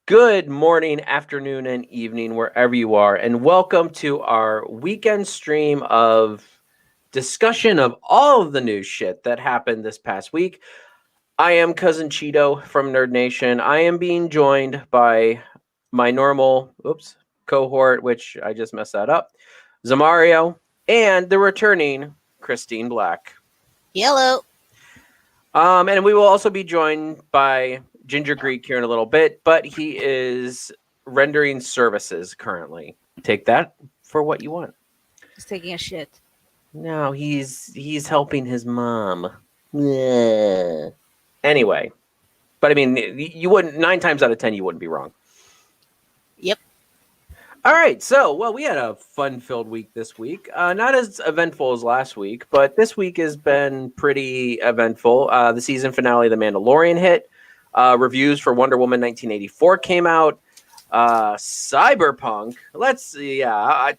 Good morning, afternoon, and evening, wherever you are, and welcome to our weekend stream of discussion of all of the news shit that happened this past week. I am Cousin Cheeto from Nerd Nation. I am being joined by my normal cohort, which I just messed that up, Zamario, and the returning Christine Black. Yellow. And we will also be joined by Ginger Greek here in a little bit, but he is rendering services currently. Take that for what you want. He's taking a shit. No, he's helping his mom. Yeah. Anyway, but I mean, you wouldn't 9 times out of 10 you wouldn't be wrong. Yep. All right, so we had a fun-filled week this week. Not as eventful as last week, but this week has been pretty eventful. The season finale of The Mandalorian hit. Reviews for Wonder Woman 1984 came out. Cyberpunk.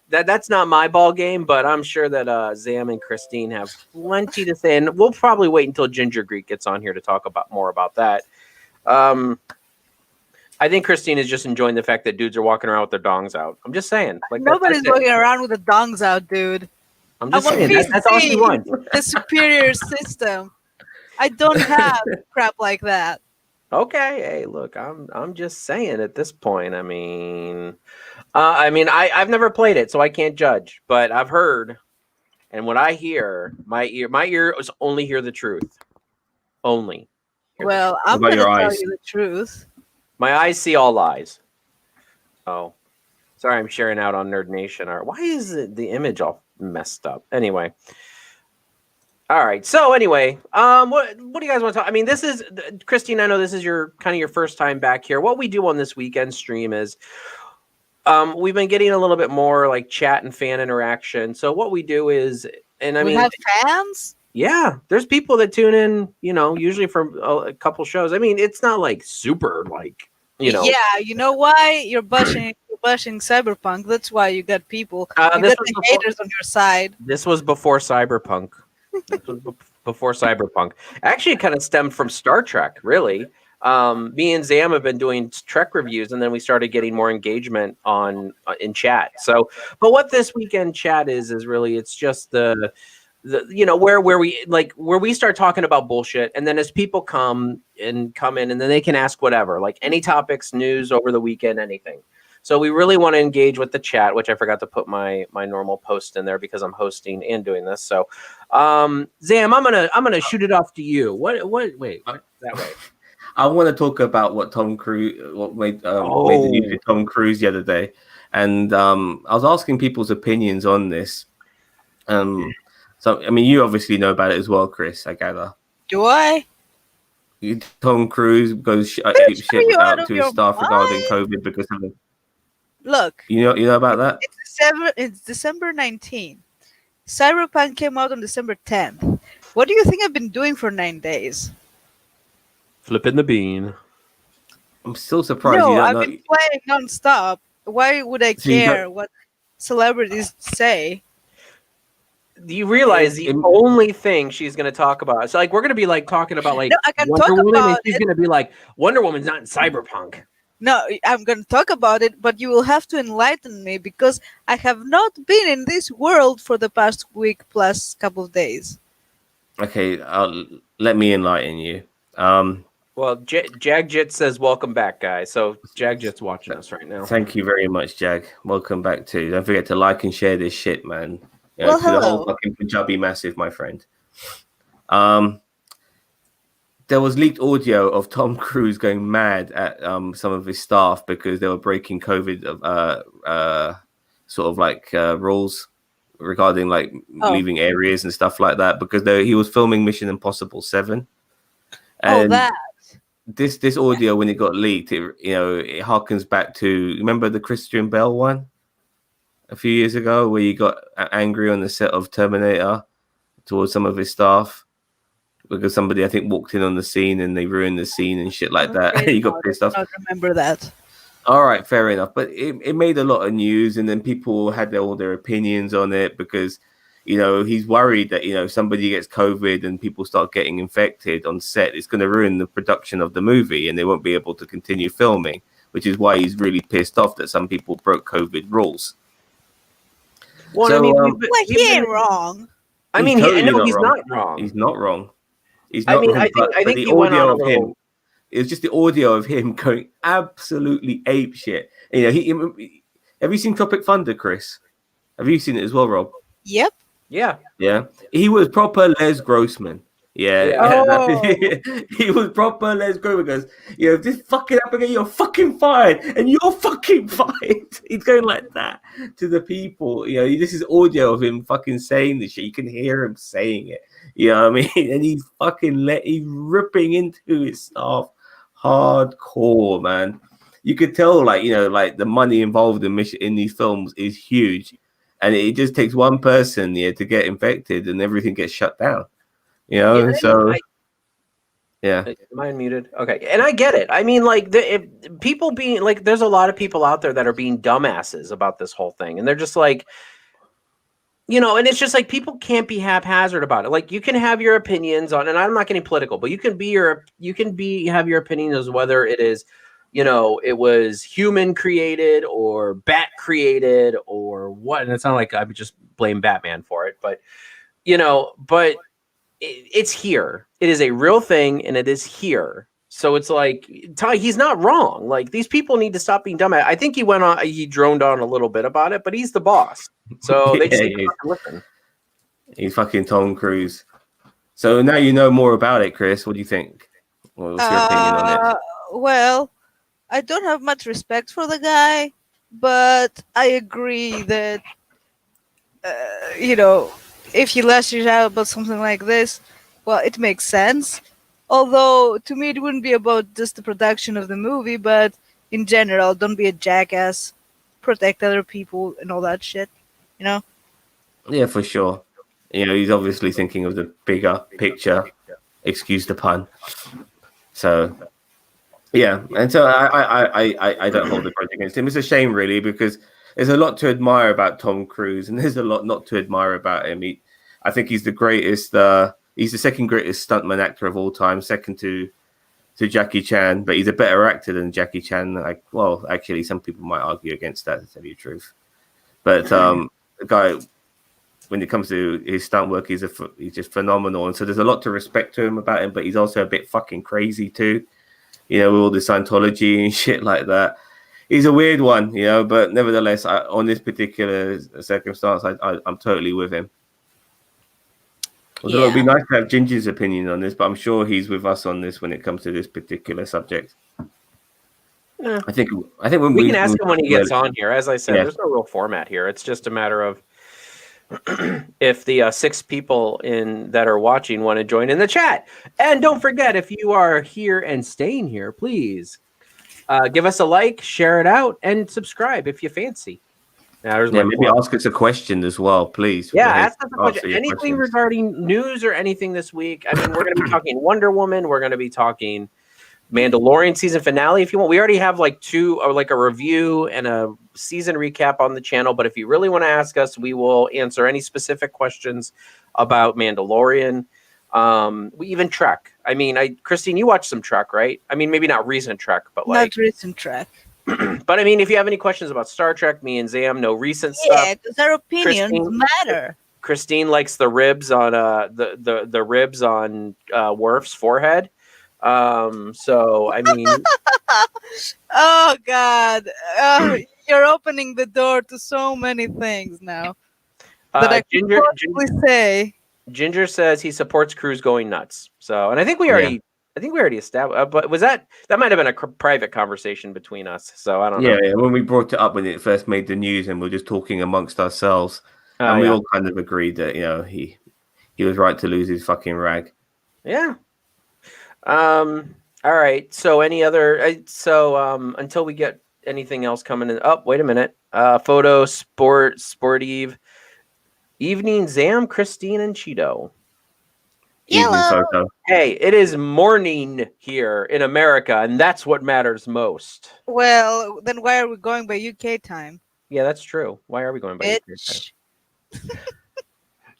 That's not my ball game, but I'm sure that Zam and Christine have plenty to say, and we'll probably wait until Ginger Greek gets on here to talk about more about that. I think Christine is just enjoying the fact that dudes are walking around with their dongs out. I'm just saying. Like nobody's walking around with the dongs out, dude. I'm just saying. That's all she wants. The superior system. I don't have crap like that. Okay, hey, look, I'm just saying at this point. I've never played it, so I can't judge. But I've heard, and what I hear, my ears only hear the truth. Only. Well, I'm going to tell you the truth. My eyes see all lies. Oh, sorry, I'm sharing out on Nerd Nation. Why is the image all messed up? Anyway. All right. So anyway, what do you guys want to talk? I mean, this is Christine. I know this is your first time back here. What we do on this weekend stream is, we've been getting a little bit more like chat and fan interaction. So what we do is, we have fans. Yeah, there's people that tune in, usually from a couple shows. I mean, it's not like super like, Yeah, you know why you're bashing Cyberpunk? That's why you got people. You got the haters on your side. This was before Cyberpunk. Actually, it kind of stemmed from Star Trek, really. Me and Zam have been doing Trek reviews, and then we started getting more engagement in chat. So, but what this weekend chat is really, it's just the where we start talking about bullshit, and then as people come in, and then they can ask whatever, like any topics, news over the weekend, anything. So we really want to engage with the chat, which I forgot to put my normal post in there because I'm hosting and doing this. So, Zam, I'm gonna shoot it off to you. Wait, that way. I want to talk about what made the news with Tom Cruise the other day, and I was asking people's opinions on this. So, I mean, you obviously know about it as well, Chris, I gather. Do I? Tom Cruise goes shit out to his staff regarding COVID because of it. Look. You know about that? It's December 19th. Cyberpunk came out on December 10th. What do you think I've been doing for 9 days? Flipping the bean. I'm still surprised. No, I've been playing nonstop. Why would I care what celebrities say? Do you realize the only thing she's going to talk about? So, like, we're going to be like talking about like Wonder Woman, and she's going to be like, Wonder Woman's not in Cyberpunk. No, I'm going to talk about it, but you will have to enlighten me because I have not been in this world for the past week plus couple of days. Okay, let me enlighten you. Well, Jagjit says, welcome back, guys. So Jagjit's watching us right now. Thank you very much, Jag. Welcome back too. Don't forget to like and share this shit, man. Well, hello. The whole fucking Punjabi massive, my friend. There was leaked audio of Tom Cruise going mad at some of his staff because they were breaking COVID rules regarding leaving areas and stuff like that because he was filming Mission Impossible 7. And that. This audio, when it got leaked, it harkens back to, remember the Christian Bale one a few years ago where he got angry on the set of Terminator towards some of his staff because somebody, I think, walked in on the scene and they ruined the scene and shit like that. He got pissed off. I don't remember that. All right, fair enough. But it made a lot of news, and then people had all their opinions on it because, he's worried that, somebody gets COVID and people start getting infected on set. It's going to ruin the production of the movie and they won't be able to continue filming, which is why he's really pissed off that some people broke COVID rules. Well, So, I mean, Well, he ain't wrong. I He's mean, totally no, not he's wrong. not wrong. He's not wrong. He's I not mean, wrong. I think the he went on audio a of little. him, it was just the audio of him going absolutely ape shit. You know, have you seen Tropic Thunder, Chris? Have you seen it as well, Rob? Yep. Yeah. Yeah, he was proper Les Grossman. Yeah, Yeah. Oh. he was proper Les Grossman. Goes, you know, if this fucking up again, you're fucking fired, and you're fucking fired. He's going like that to the people. You know, this is audio of him fucking saying this shit. You can hear him saying it. You know what I mean? And he's he's ripping into his staff hardcore, man. You could tell, like, you know, like the money involved in these films is huge. And it just takes one person, to get infected, and everything gets shut down. You know, yeah. Am I unmuted? Okay, and I get it. I mean, like, people being like, there's a lot of people out there that are being dumbasses about this whole thing, and they're just like, you know, and it's just like people can't be haphazard about it. Like, you can have your opinions on, and I'm not getting political, but you can have your opinions as whether it is, you know, it was human created or bat created or what. And it's not like I would just blame Batman for it, but you know, it's here. It is a real thing, and it is here. So it's like, he's not wrong. Like, these people need to stop being dumb. I think he droned on a little bit about it, but he's the boss. So they just need to listen. He's fucking Tom Cruise. So now you know more about it, Chris. What do you think? What's your opinion on it? Well, I don't have much respect for the guy, but I agree that, you know, if he lashes out about something like this, well, it makes sense. Although, to me, it wouldn't be about just the production of the movie, but in general, don't be a jackass, protect other people, and all that shit, you know? Yeah, for sure. You know, he's obviously thinking of the bigger picture. Excuse the pun. So, yeah, and so I don't hold a grudge against him. It's a shame, really, because there's a lot to admire about Tom Cruise, and there's a lot not to admire about him. I think he's the greatest. He's the second greatest stuntman actor of all time, second to Jackie Chan, but he's a better actor than Jackie Chan. Like, well, actually, some people might argue against that, to tell you the truth. But the guy, when it comes to his stunt work, he's just phenomenal, and so there's a lot to respect to him about him. But he's also a bit fucking crazy too, you know, with all the Scientology and shit like that. He's a weird one, you know, but nevertheless, on this particular circumstance, I'm totally with him. Although it'd be nice to have Ginger's opinion on this, but I'm sure he's with us on this when it comes to this particular subject. Yeah. I think when we can ask him when he gets on here. As I said, there's no real format here. It's just a matter of if the 6 people that are watching want to join in the chat. And don't forget, if you are here and staying here, please give us a like, share it out, and subscribe if you fancy. Maybe ask us a question as well, please. Yeah, ask us a question. Anything regarding news or anything this week. I mean, we're going to be talking Wonder Woman. We're going to be talking Mandalorian season finale if you want. We already have like a review and a season recap on the channel. But if you really want to ask us, we will answer any specific questions about Mandalorian. We even Trek. I mean, Christine, you watched some Trek, right? I mean, maybe not recent Trek, but like not recent Trek. But I mean, if you have any questions about Star Trek, me and Zam know recent stuff. Yeah, because our opinions matter. Christine likes the ribs on the ribs on Worf's forehead. So I mean, oh God, you're opening the door to so many things now that I can possibly say. Ginger says he supports Cruise going nuts. So, and I think we already established. But that might have been a private conversation between us. So I don't know. Yeah, when we brought it up when it first made the news, and we were just talking amongst ourselves, and we all kind of agreed that, you know, he was right to lose his fucking rag. Yeah. All right. So any other? Until we get anything else coming in. Oh, wait a minute. Photo sportive. Evening, Zam, Christine, and Cheeto. Photo. Hey, it is morning here in America, and that's what matters most. Well, then why are we going by UK time? Yeah, that's true. Why are we going by UK time?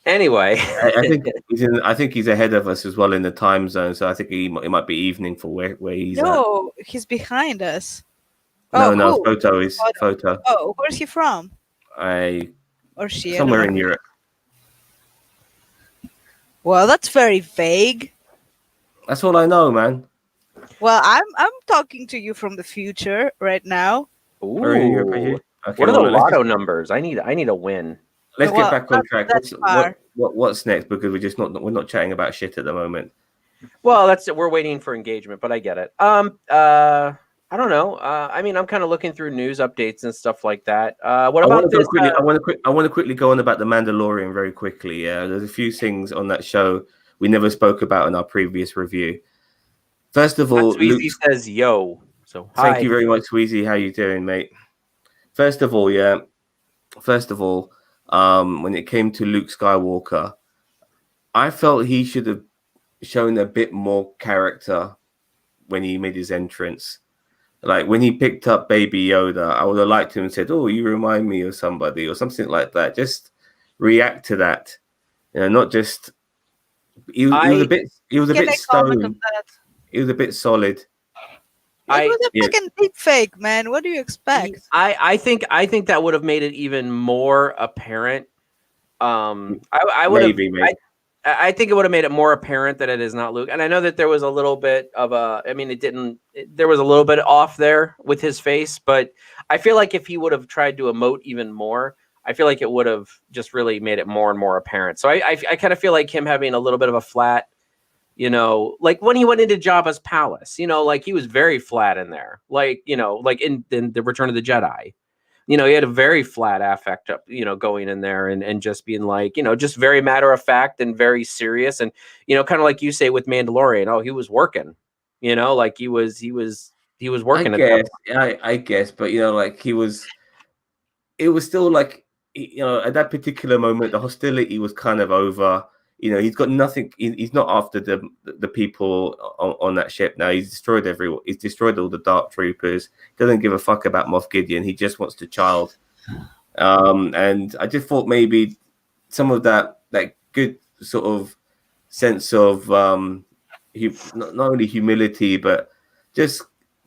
Anyway, I think he's ahead of us as well in the time zone, so I think it might be evening for where he's at. No, he's behind us. Oh, No, who? photo is Photo. photo. Oh, where's he from? I Or she? I don't somewhere know. in Europe. Well, that's very vague. That's all I know, man. Well, I'm talking to you from the future right now. Or in Europe, Ooh. okay. What are the Well, lotto numbers? I need a win. let's get Well, back on not track. that far. What's next? Because we're not chatting about shit at the moment. Well, we're waiting for engagement, but I get it. I don't know. I mean, I'm kind of looking through news updates and stuff like that. What I want about to go this? quickly. I want to quickly go on about the Mandalorian very quickly. Yeah, there's a few things on that show we never spoke about in our previous review. First of all, Luke. Sweezy says yo. So Thank hi. you very much, Sweezy. How you doing, mate? First of all, when it came to Luke Skywalker, I felt he should have shown a bit more character when he made his entrance. Like when he picked up Baby Yoda, I would have liked him and said, "Oh, you remind me of somebody," or something like that. Just react to that, not just. He was a bit. He was a Can bit I comment on stone. that? He was a bit solid. It was a fucking deep fake, man. What do you expect? I think that would have made it even more apparent. I would have. Maybe, mate. I think it would have made it more apparent that it is not Luke. And I know that there was a little bit of a. I mean, there was a little bit off there with his face, but I feel like if he would have tried to emote even more, I feel like it would have just really made it more and more apparent. So I kind of feel like him having a little bit of a flat. Like when he went into Jabba's palace, like he was very flat in there, like in the Return of the Jedi, he had a very flat affect up, going in there and just being like, just very matter of fact and very serious. And, kind of like you say with Mandalorian, oh, he was working, like he was working. I guess, but like it was still like, at that particular moment, the hostility was kind of over. He's got nothing. He's not after the people on that ship now. He's destroyed everyone. He's destroyed all the Dark Troopers. He doesn't give a fuck about Moff Gideon. He just wants the child. And I just thought maybe some of that good sort of sense of not only humility but just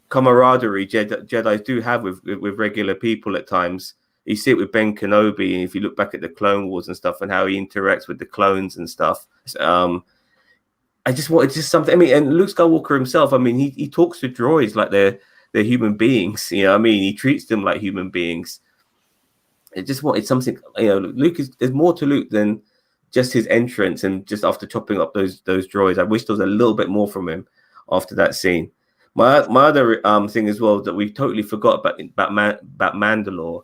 camaraderie Jedi do have with regular people at times. You see it with Ben Kenobi, and if you look back at the Clone Wars and stuff, and how he interacts with the clones and stuff, I just wanted just something. I mean, and Luke Skywalker himself, I mean, he talks to droids like they're human beings. I mean, he treats them like human beings. I just wanted something. There's more to Luke than just his entrance and just after chopping up those droids. I wish there was a little bit more from him after that scene. My other thing as well that we totally forgot about Mandalore.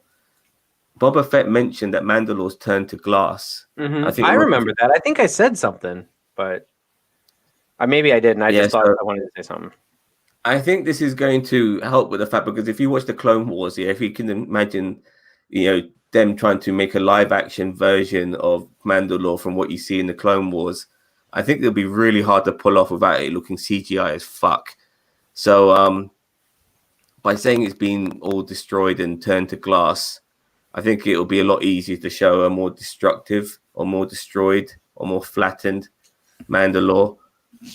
Boba Fett mentioned that Mandalore's turned to glass. Mm-hmm. I remember that. I think I said something, but maybe I didn't. I just thought I wanted to say something. I think this is going to help with the fact because if you watch the Clone Wars, if you can imagine, them trying to make a live action version of Mandalore from what you see in the Clone Wars, I think it'll be really hard to pull off without it looking CGI as fuck. So by saying it's been all destroyed and turned to glass, I think it'll be a lot easier to show a more destructive or more destroyed or more flattened Mandalore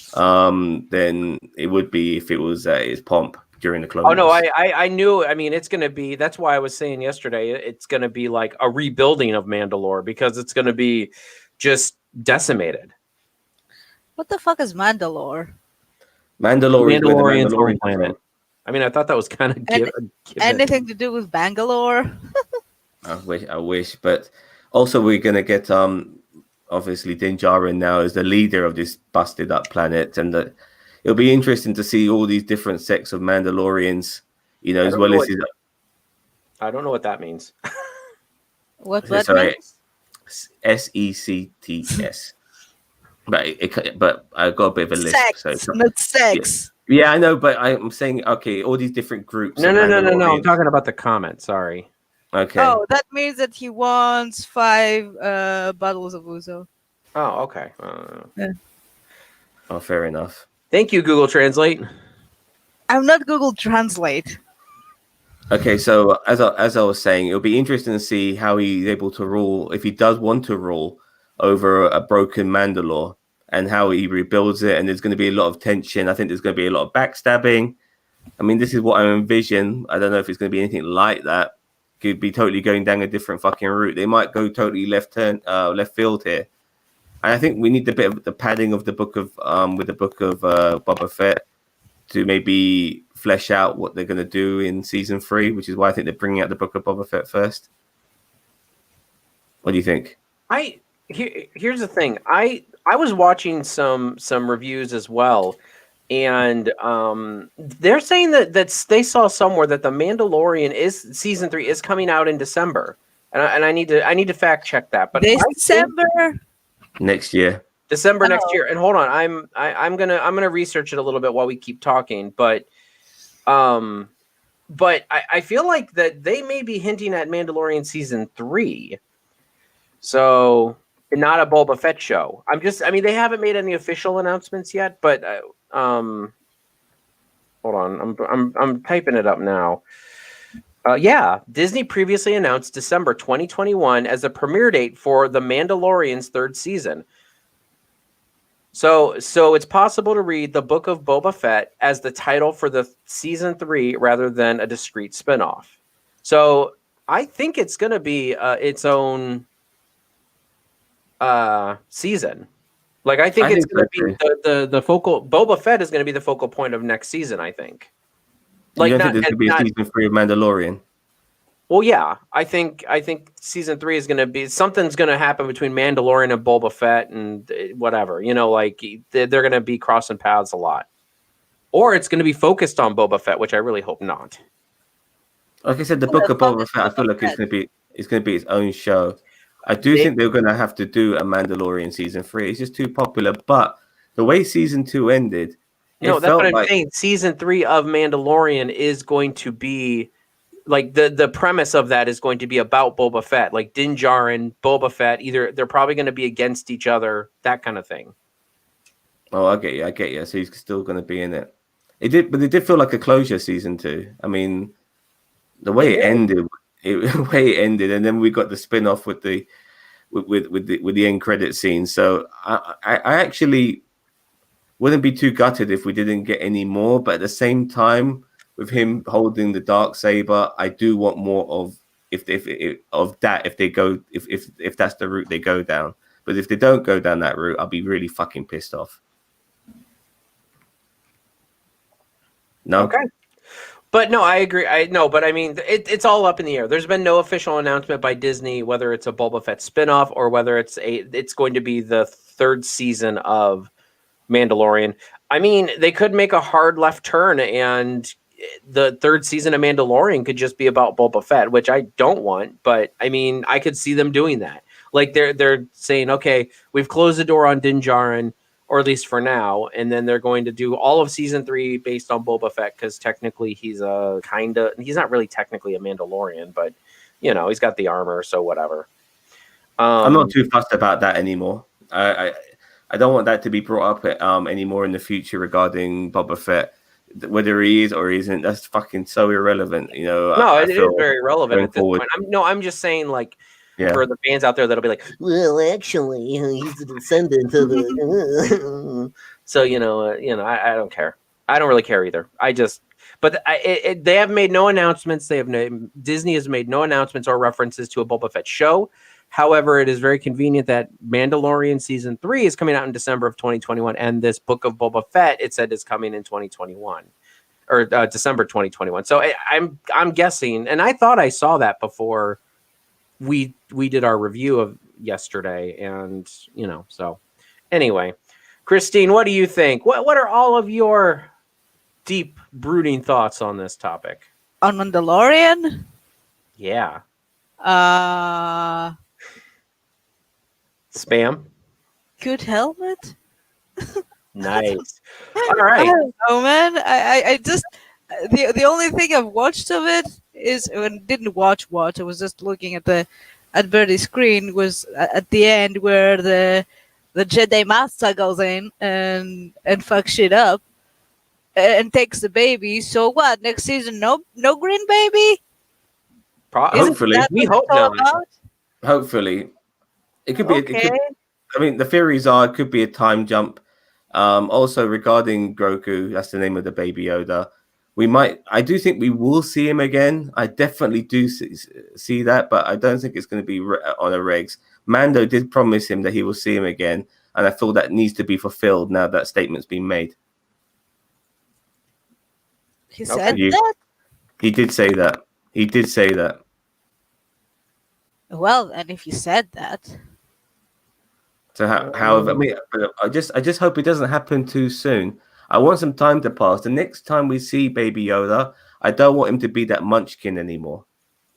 than it would be if it was his pomp during the Clone Wars. Oh, no, I knew. I mean, it's going to be, that's why I was saying yesterday, it's going to be like a rebuilding of Mandalore because it's going to be just decimated. What the fuck is Mandalore? Mandalorian's home planet. I mean, I thought that was kind of given. Anything to do with Bangalore? I wish, but also we're gonna get obviously Din Djarin now as the leader of this busted up planet, and it'll be interesting to see all these different sects of Mandalorians, as well as I don't know what that means. What means? SECTS. But I got a bit of a list. Sex, not sex. Yeah, I know, but I'm saying all these different groups. No. I'm talking about the comment. Sorry. Okay. Oh, that means that he wants 5 bottles of Ouzo. Oh, okay. Yeah. Oh, fair enough. Thank you, Google Translate. I'm not Google Translate. Okay, so as I was saying, it'll be interesting to see how he's able to rule, if he does want to rule over a broken Mandalore, and how he rebuilds it. And there's going to be a lot of tension. I think there's going to be a lot of backstabbing. I mean, this is what I envision. I don't know if it's going to be anything like that. Could be totally going down a different fucking route. They might go totally left field here. And I think we need a bit of the padding of the book of with the book of Boba Fett to maybe flesh out what they're going to do in season 3, which is why I think they're bringing out the book of Boba Fett first. What do you think? Here's the thing. I was watching some reviews as well, and they're saying that they saw somewhere that the Mandalorian season 3 is coming out in December, and I need to fact check that. But This December. Next year. December next year. And hold on, I'm gonna research it a little bit while we keep talking, but I feel like that they may be hinting at Mandalorian season 3. So not a Boba Fett show. I mean, they haven't made any official announcements yet, but hold on, I'm typing it up now. Yeah, Disney previously announced December 2021 as the premiere date for The Mandalorian's 3rd season. So it's possible to read the Book of Boba Fett as the title for the season 3 rather than a discrete spinoff. So I think it's going to be its own season. Like I think it's going to be the focal. Boba Fett is going to be the focal point of next season, I think. Like, you don't think there's going to be a season 3 of Mandalorian? Well, yeah, I think season 3 is going to be something's going to happen between Mandalorian and Boba Fett and whatever. You know, like they're going to be crossing paths a lot, or it's going to be focused on Boba Fett, which I really hope not. Like I said, the Book of Boba Fett, I feel like it's going to be its own show. I do think they're going to have to do a Mandalorian season 3. It's just too popular. But the way season 2 ended, that's what I'm saying. Season 3 of Mandalorian is going to be like the premise of that is going to be about Boba Fett, like Din Djarin, Boba Fett. Either they're probably going to be against each other, that kind of thing. Oh, I get you. So he's still going to be in it. But it did feel like a closure season 2. I mean, the way it ended, and then we got the spin-off with the end credit scene. So I actually wouldn't be too gutted if we didn't get any more, but at the same time, with him holding the dark saber, I do want more of if that's the route they go down. But if they don't go down that route, I'll be really fucking pissed off. No. Okay. But no, I agree. But I mean, it's all up in the air. There's been no official announcement by Disney whether it's a Boba Fett spinoff or whether it's going to be the 3rd season of Mandalorian. I mean, they could make a hard left turn and the 3rd season of Mandalorian could just be about Boba Fett, which I don't want, but I mean, I could see them doing that. Like they're saying, okay, we've closed the door on Din Djarin, or at least for now, and then they're going to do all of season 3 based on Boba Fett because technically he's he's not really technically a Mandalorian, but you know, he's got the armor, so whatever. I'm not too fussed about that anymore. I don't want that to be brought up anymore in the future regarding Boba Fett. Whether he is or isn't, that's fucking so irrelevant. You know, no, it is very relevant at this point. I'm just saying, like, for the fans out there that'll be like, well, actually, he's a descendant of the. So I don't care. I don't really care either. They have made no announcements. Disney has made no announcements or references to a Boba Fett show. However, it is very convenient that Mandalorian season 3 is coming out in December of 2021, and this Book of Boba Fett, it said, is coming in 2021 or December 2021. So I'm guessing, and I thought I saw that before we did our review of yesterday, and so anyway, Christine, what do you think? What are all of your deep brooding thoughts on this topic? On Mandalorian? Yeah. Spam. Good helmet. Nice. All right. I don't know, man. I just the only thing I've watched of it is didn't watch. I was just looking at Birdie's screen. Was at the end where the Jedi Master goes in and fucks shit up and takes the baby. So what? Next season, no green baby. Hopefully, we hope not. Hopefully. It could be. Okay. The theories are it could be a time jump. Also, regarding Grogu, that's the name of the baby Yoda. I do think we will see him again. I definitely do see that, but I don't think it's going to be on a regs. Mando did promise him that he will see him again, and I feel that needs to be fulfilled now that statement's been made. He said that? He did say that. He did say that. Well, and if he said that... So, however, I mean, I just hope it doesn't happen too soon. I want some time to pass. The next time we see Baby Yoda, I don't want him to be that munchkin anymore.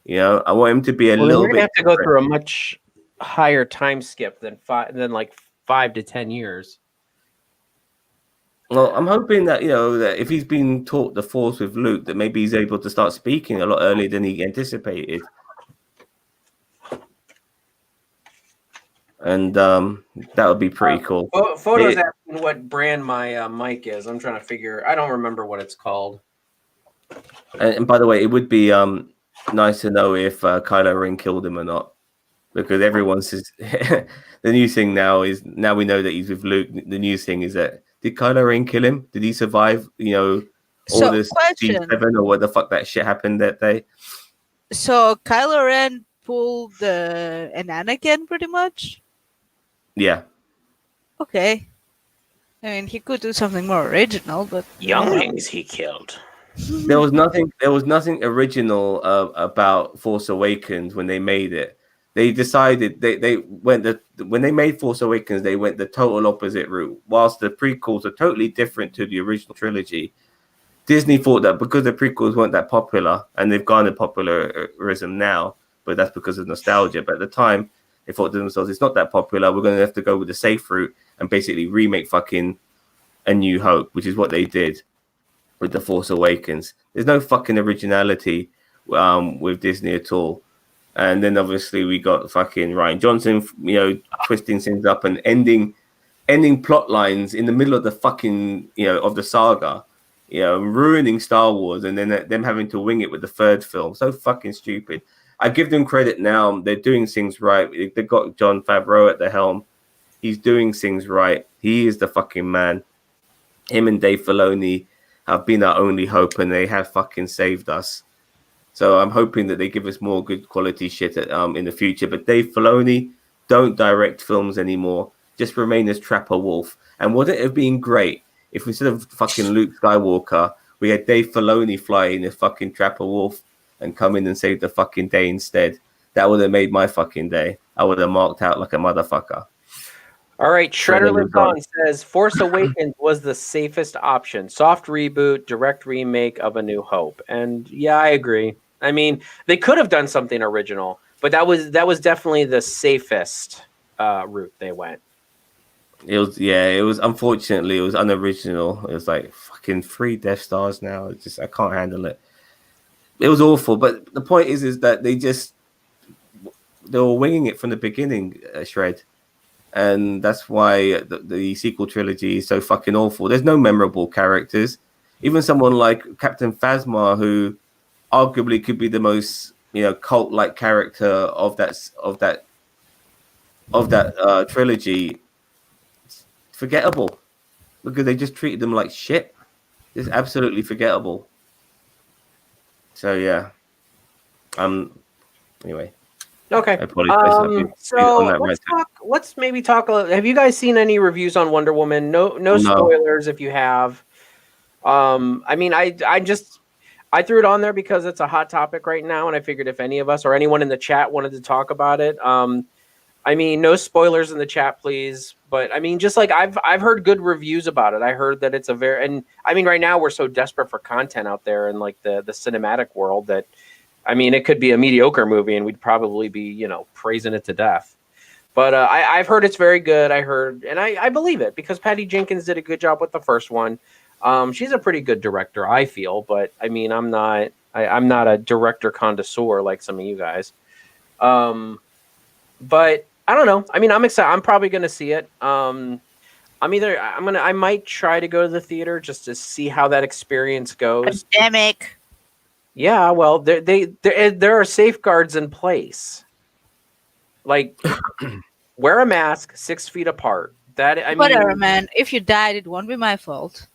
You know, I want him to be a little bit. We're gonna have to go through a much higher time skip than 5 to 10 years. Well, I'm hoping that, you know, that if he's been taught the Force with Luke, that maybe he's able to start speaking a lot earlier than he anticipated. And that would be pretty cool. Photos asking what brand my mic is. I'm trying to figure. I don't remember what it's called. And by the way, it would be nice to know if Kylo Ren killed him or not, because everyone says the new thing now we know that he's with Luke. The new thing is that did Kylo Ren kill him? Did he survive? You know, all this G7 or what the fuck that shit happened that day. So Kylo Ren pulled an Anakin pretty much. Yeah. Okay. I mean, he could do something more original, but younglings he killed. There was nothing original about Force Awakens when they made it. They decided when they made Force Awakens, they went the total opposite route. Whilst the prequels are totally different to the original trilogy, Disney thought that because the prequels weren't that popular, and they've garnered popularism now, but that's because of nostalgia. But at the time, they thought to themselves, it's not that popular. We're going to have to go with the safe route and basically remake fucking A New Hope, which is what they did with The Force Awakens. There's no fucking originality with Disney at all. And then obviously we got fucking Rian Johnson, you know, twisting things up and ending plot lines in the middle of the fucking, you know, of the saga, you know, ruining Star Wars, and then them having to wing it with the third film. So fucking stupid. I give them credit now. They're doing things right. They've got Jon Favreau at the helm. He's doing things right. He is the fucking man. Him and Dave Filoni have been our only hope, and they have fucking saved us. So I'm hoping that they give us more good quality shit in the future. But Dave Filoni, don't direct films anymore. Just remain as Trapper Wolf. And would it have been great if instead of fucking Luke Skywalker, we had Dave Filoni fly in as fucking Trapper Wolf and come in and save the fucking day instead? That would have made my fucking day. I would have marked out like a motherfucker. All right, Shredder Lives On says Force Awakens was the safest option. Soft reboot, direct remake of A New Hope. And yeah, I agree. I mean, they could have done something original, but that was definitely the safest route they went. It was unfortunately it was unoriginal. It was like fucking 3 Death Stars now. It's just I can't handle it. It was awful, but the point is that they were winging it from the beginning, Shred. And that's why the sequel trilogy is so fucking awful. There's no memorable characters. Even someone like Captain Phasma, who arguably could be the most, you know, cult-like character of that trilogy, forgettable because they just treated them like shit. It's absolutely forgettable. So yeah, anyway. Okay. I apologize. So let's maybe talk a little. Have you guys seen any reviews on Wonder Woman? No spoilers if you have. I mean, I threw it on there because it's a hot topic right now, and I figured if any of us or anyone in the chat wanted to talk about it, I mean, no spoilers in the chat, please. But I mean, just like I've heard good reviews about it. I heard that it's and I mean, right now we're so desperate for content out there in like the cinematic world that. I mean, it could be a mediocre movie, and we'd probably be, you know, praising it to death. But I've heard it's very good. I believe it because Patty Jenkins did a good job with the first one. She's a pretty good director, I feel. But I mean, I'm not a director connoisseur like some of you guys. But I don't know. I mean, I'm excited. I'm probably going to see it. I might try to go to the theater just to see how that experience goes. Pandemic. Yeah, well, there are safeguards in place. Like, wear a mask 6 feet apart. Whatever, man. If you died, it won't be my fault.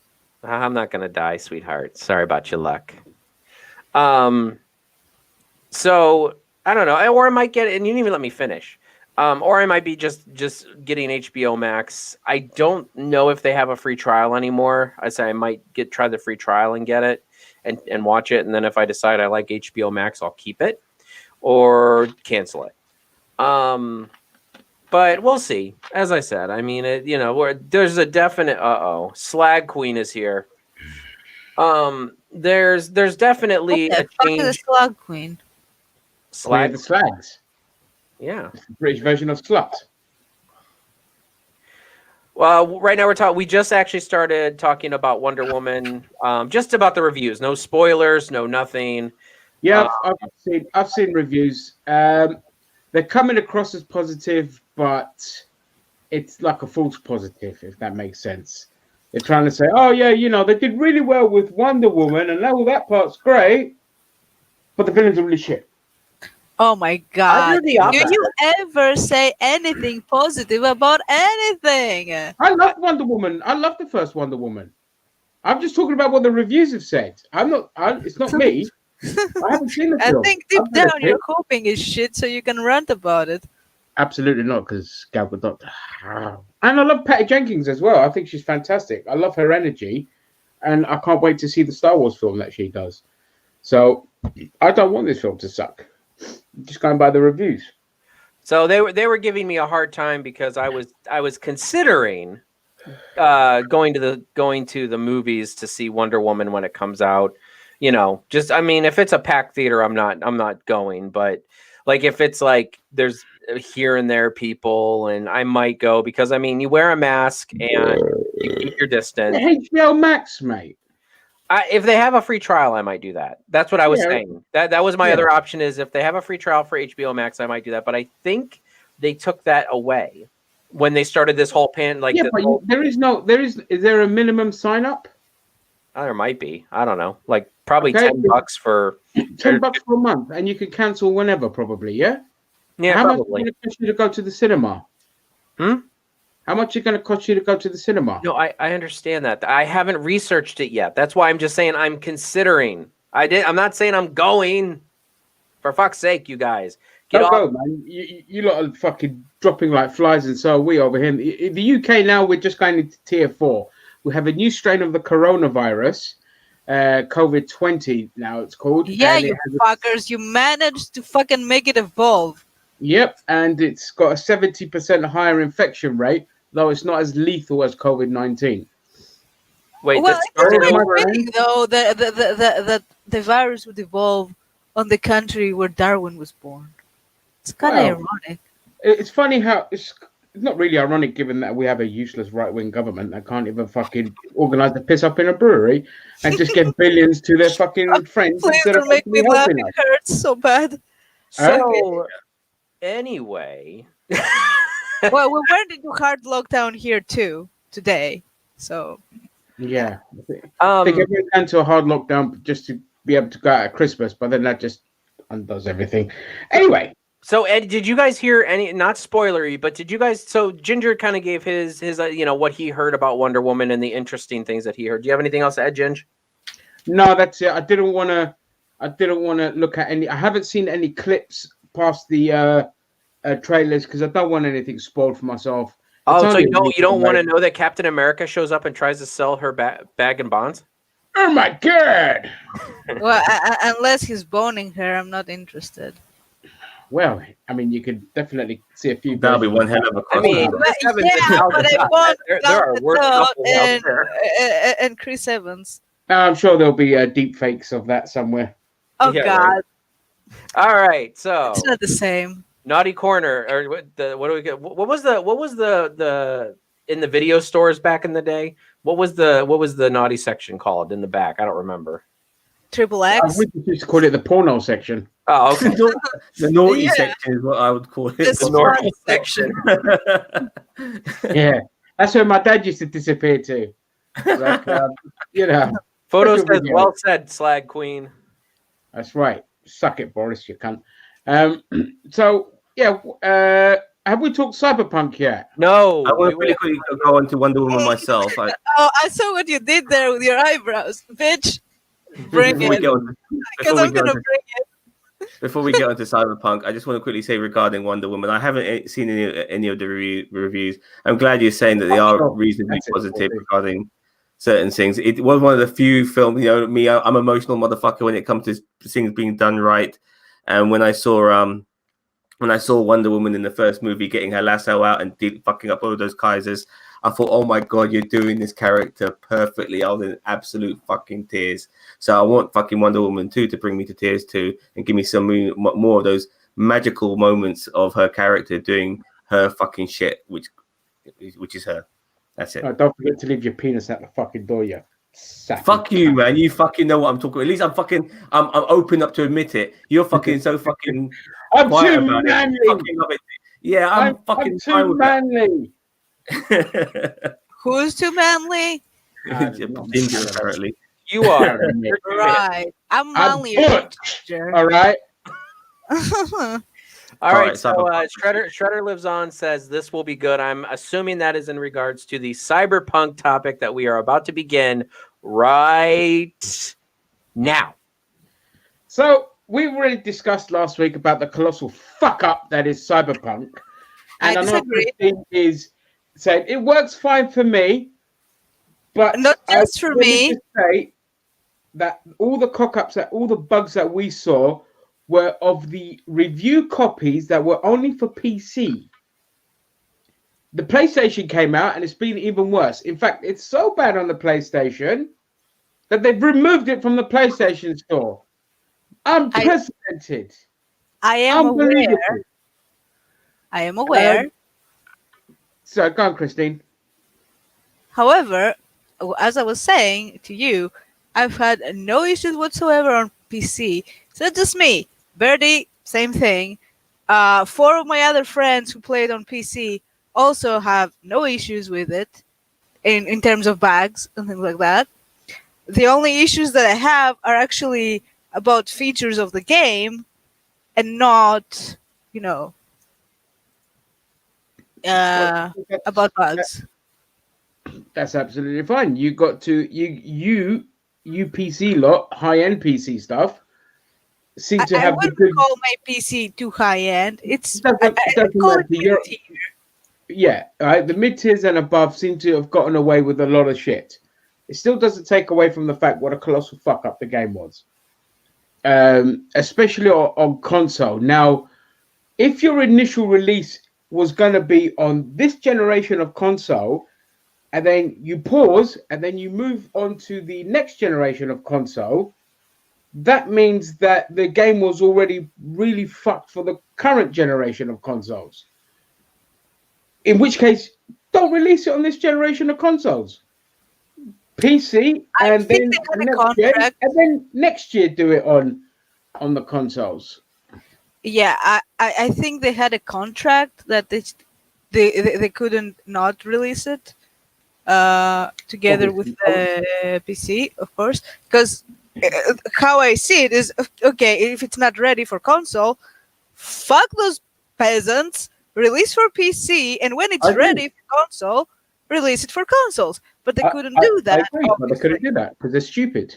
I'm not gonna die, sweetheart. Sorry about your luck. So I don't know, or I might get it, and you didn't even let me finish. Or I might be just getting HBO Max. I don't know if they have a free trial anymore. I say I might try the free trial and get it and watch it, and then if I decide I like HBO Max, I'll keep it or cancel it. But we'll see. As I said, I mean, there's a definite. Slag Queen is here. There's definitely What a the fuck is a change. slug queen? Queen Slag, of the Slags. yeah. It's the British version of slut. Well, right now we just actually started talking about Wonder Woman, just about the reviews. No spoilers, no nothing. Yeah, I've seen reviews. They're coming across as positive, but it's like a false positive, if that makes sense. They're trying to say, "Oh yeah, they did really well with Wonder Woman, and all that part's great, but the villains are really shit." Oh my god. the Do opposite. you ever say anything positive about anything? I love Wonder Woman. I love the first Wonder Woman. I'm just talking about what the reviews have said. It's not me. I haven't seen the I film. think deep I'm gonna down you're hoping it's shit so you can rant about it. Absolutely not, because Gal Gadot. And I love Patty Jenkins as well. I think she's fantastic. I love her energy, and I can't wait to see the Star Wars film that she does. So I don't want this film to suck. I'm just going by the reviews. So they were giving me a hard time because I was considering going to the movies to see Wonder Woman when it comes out. If it's a packed theater, I'm not going. But like if it's like there's here and there people, and I might go because you wear a mask and you keep your distance. HBO Max, mate. If they have a free trial, I might do that. That's what I was saying. That was my other option, is if they have a free trial for HBO Max, I might do that. But I think they took that away when they started this whole is there a minimum sign up? There might be. I don't know. Like probably $10 for $10 for a month, and you can cancel whenever, probably. Yeah. Yeah, How probably. much is it going to cost you to go to the cinema? How much is it going to cost you to go to the cinema? No, I understand that. I haven't researched it yet. That's why I'm just saying I'm considering. I'm not saying I'm going. For fuck's sake, you guys. Don't go, man. You lot are fucking dropping like flies, and so are we over here. In the UK now, we're just going into tier 4. We have a new strain of the coronavirus, COVID-20 now it's called. Yeah, you fuckers. You managed to fucking make it evolve. Yep, and it's got a 70% higher infection rate, though it's not as lethal as COVID-19. Wait, well, that started it's over. fitting, though, that the virus would evolve on the country where Darwin was born. It's kind of ironic. It's funny how it's not really ironic, given that we have a useless right-wing government that can't even fucking organize the piss up in a brewery and just get billions to their fucking friends. Please instead don't of make me helping laugh. us. It hurts so bad. So anyway, Well, we went into hard lockdown here too today, so Yeah, I think everyone can to a hard lockdown just to be able to go out at Christmas, but then that just undoes everything. Anyway, So Ed, did you guys hear any? Not spoilery, but did you guys? So Ginger kind of gave his what he heard about Wonder Woman and the interesting things that he heard. Do you have anything else to add, Ginger? no, that's it. I didn't want to look at any. I haven't seen any clips past the trailers because I don't want anything spoiled for myself. Oh, so you don't want to know that Captain America shows up and tries to sell her bag and bonds? Oh my god! well, unless he's boning her, I'm not interested. Well, I mean, you could definitely see a few. That'll be one hell of a I mean, crossover. But I want there are worse couples out there. and Chris Evans. I'm sure there'll be deep fakes of that somewhere. Oh Yeah, God, right. All right, so it's not the same. Naughty Corner, or what do we get? What was the in the video stores back in the day? What was the naughty section called in the back? I don't remember. Triple I X. would just call it the porno section. Oh, okay. The naughty Yeah. section is what I would call it. The naughty smart section. Yeah, that's where my dad used to disappear to. Like, Photo Special says, video. "Well said, Slag Queen." That's right. Suck it, Boris, you cunt. So yeah, have we talked Cyberpunk yet? No, I want we to really quickly go on to Wonder Woman myself. Oh, I saw what you did there with your eyebrows, bitch. Bring Before we it, get on, because I'm gonna bring it. before we get onto Cyberpunk, I just want to quickly say regarding Wonder Woman, I haven't seen any of the reviews. I'm glad you're saying that they are reasonably positive regarding certain things. It was one of the few films, you know, me, I'm an emotional motherfucker when it comes to things being done right. And when I saw Wonder Woman in the first movie getting her lasso out and fucking up all those Kaisers, I thought, oh my god, you're doing this character perfectly. I was in absolute fucking tears. So I want fucking Wonder Woman 2 to bring me to tears too, and give me some more of those magical moments of her character doing her fucking shit, which is her. That's it. Don't forget to leave your penis at the fucking door, you. Fuck you, man. You fucking know what I'm talking about. At least I'm open up to admit it. You're fucking so fucking I'm quiet too about manly. it. Fucking love it. Yeah, I'm fucking too with manly. Who's too manly? Ginger, apparently. You are. Right. I'm I'm manly. butch. All right. All right, so Shredder lives on, says this will be good. I'm assuming that is in regards to the cyberpunk topic that we are about to begin right now. So we already discussed last week about the colossal fuck up that is Cyberpunk. And I I know disagree. Christine is saying it works fine for me, but Not just for let me. just say that all the cock-ups, that all the bugs that we saw were of the review copies that were only for PC. The PlayStation came out and it's been even worse. In fact, it's so bad on the PlayStation that they've removed it from the PlayStation Store. Unprecedented. I am Unbelievable. aware. I am aware. So go on, Christine. However, as I was saying to you, I've had no issues whatsoever on PC. It's not just me. Birdie, same thing. 4 of my other friends who played on PC also have no issues with it in terms of bugs and things like that. The only issues that I have are actually about features of the game and not, about bugs. That's absolutely fine. You got to you PC lot, high-end PC stuff seem to I have the wouldn't good. call my PC too high-end. It's Doesn't call matter. it You're- mid-tier. Yeah, right. The mid-tiers and above seem to have gotten away with a lot of shit. It still doesn't take away from the fact what a colossal fuck up the game was, especially on console. Now, if your initial release was going to be on this generation of console, and then you pause, and then you move on to the next generation of console, that means that the game was already really fucked for the current generation of consoles. In which case, don't release it on this generation of consoles. PC, I and think then they had a next year, contract. and then next year do it on the consoles. Yeah, I think they had a contract that they couldn't not release it together with the PC, of course, because how I see it is, okay, if it's not ready for console, fuck those peasants, release for PC, and when it's ready for console, release it for consoles. But they couldn't do that. I agree, but they couldn't do that because they're stupid.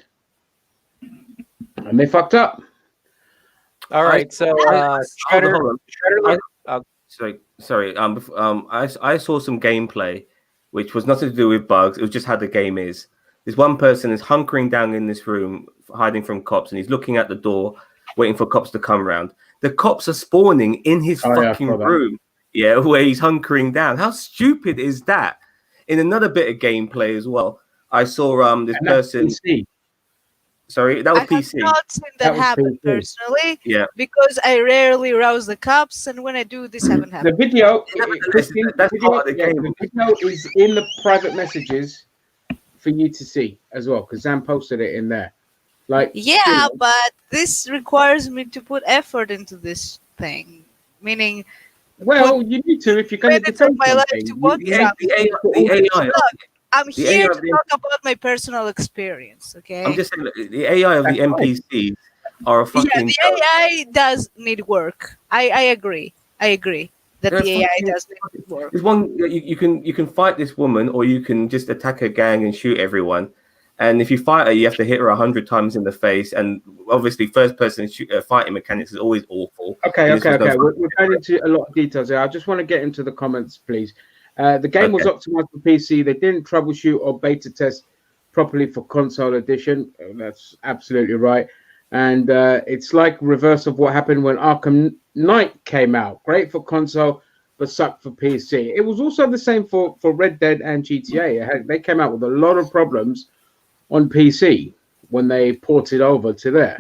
And they fucked up. All right, so Hold on. Shredder, Sorry. I saw some gameplay, which was nothing to do with bugs. It was just how the game is. This one person is hunkering down in this room, hiding from cops, and he's looking at the door, waiting for cops to come round. The cops are spawning in his fucking room, where he's hunkering down. How stupid is that? In another bit of gameplay as well, I saw this person. PC. Sorry, that was PC. I have not seen that happen personally. Yeah, because I rarely rouse the cops, and when I do, this haven't happened. The video, that's part of the game. The video is in the private messages for you to see as well, because Zam posted it in there. Like, but this requires me to put effort into this thing. Meaning, you need to if you're going to defend my life something. to watch the AI. Look, I'm here to talk about my personal experience. Okay. I'm just saying that the AI of the NPCs are a fucking. Yeah, the AI does need work. I agree. that Yeah, the AI fucking- doesn't work. There's one you can fight this woman, or you can just attack a gang and shoot everyone. And if you fight her, you have to hit her 100 times in the face. And obviously, first person fighting mechanics is always awful. Okay. And this was no We're going into a lot of details here. I just want to get into the comments, please. The game was optimized for PC. They didn't troubleshoot or beta test properly for console edition. That's absolutely right. And it's like reverse of what happened when Arkham Knight came out. Great for console, but sucked for PC. It was also the same for Red Dead and GTA. They came out with a lot of problems on PC when they ported over to there.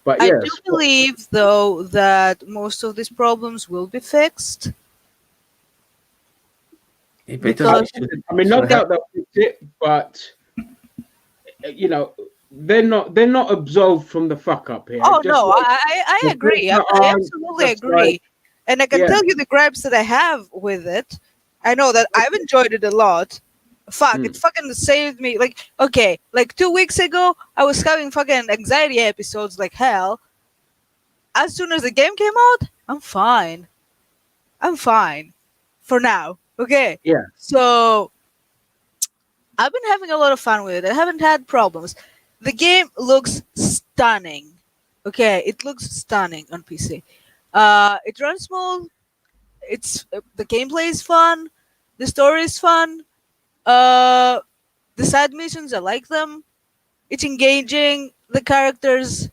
But I yes, do believe, though, that most of these problems will be fixed. Because I mean, no doubt they'll fix it, but you know, they're not absolved from the fuck up here. Oh Just no, like I the agree. I Vecna arm, absolutely that's agree. right. And I can Yeah. tell you the gripes that I have with it. I know that I've enjoyed it a lot. Fuck, it fucking saved me. Like, okay, like 2 weeks ago, I was having fucking anxiety episodes like hell. As soon as the game came out, I'm fine. I'm fine. For now. Okay. Yeah. So I've been having a lot of fun with it. I haven't had problems. The game looks stunning. Okay, it looks stunning on PC. It runs smooth. It's the gameplay is fun. The story is fun. The side missions, I like them. It's engaging. The characters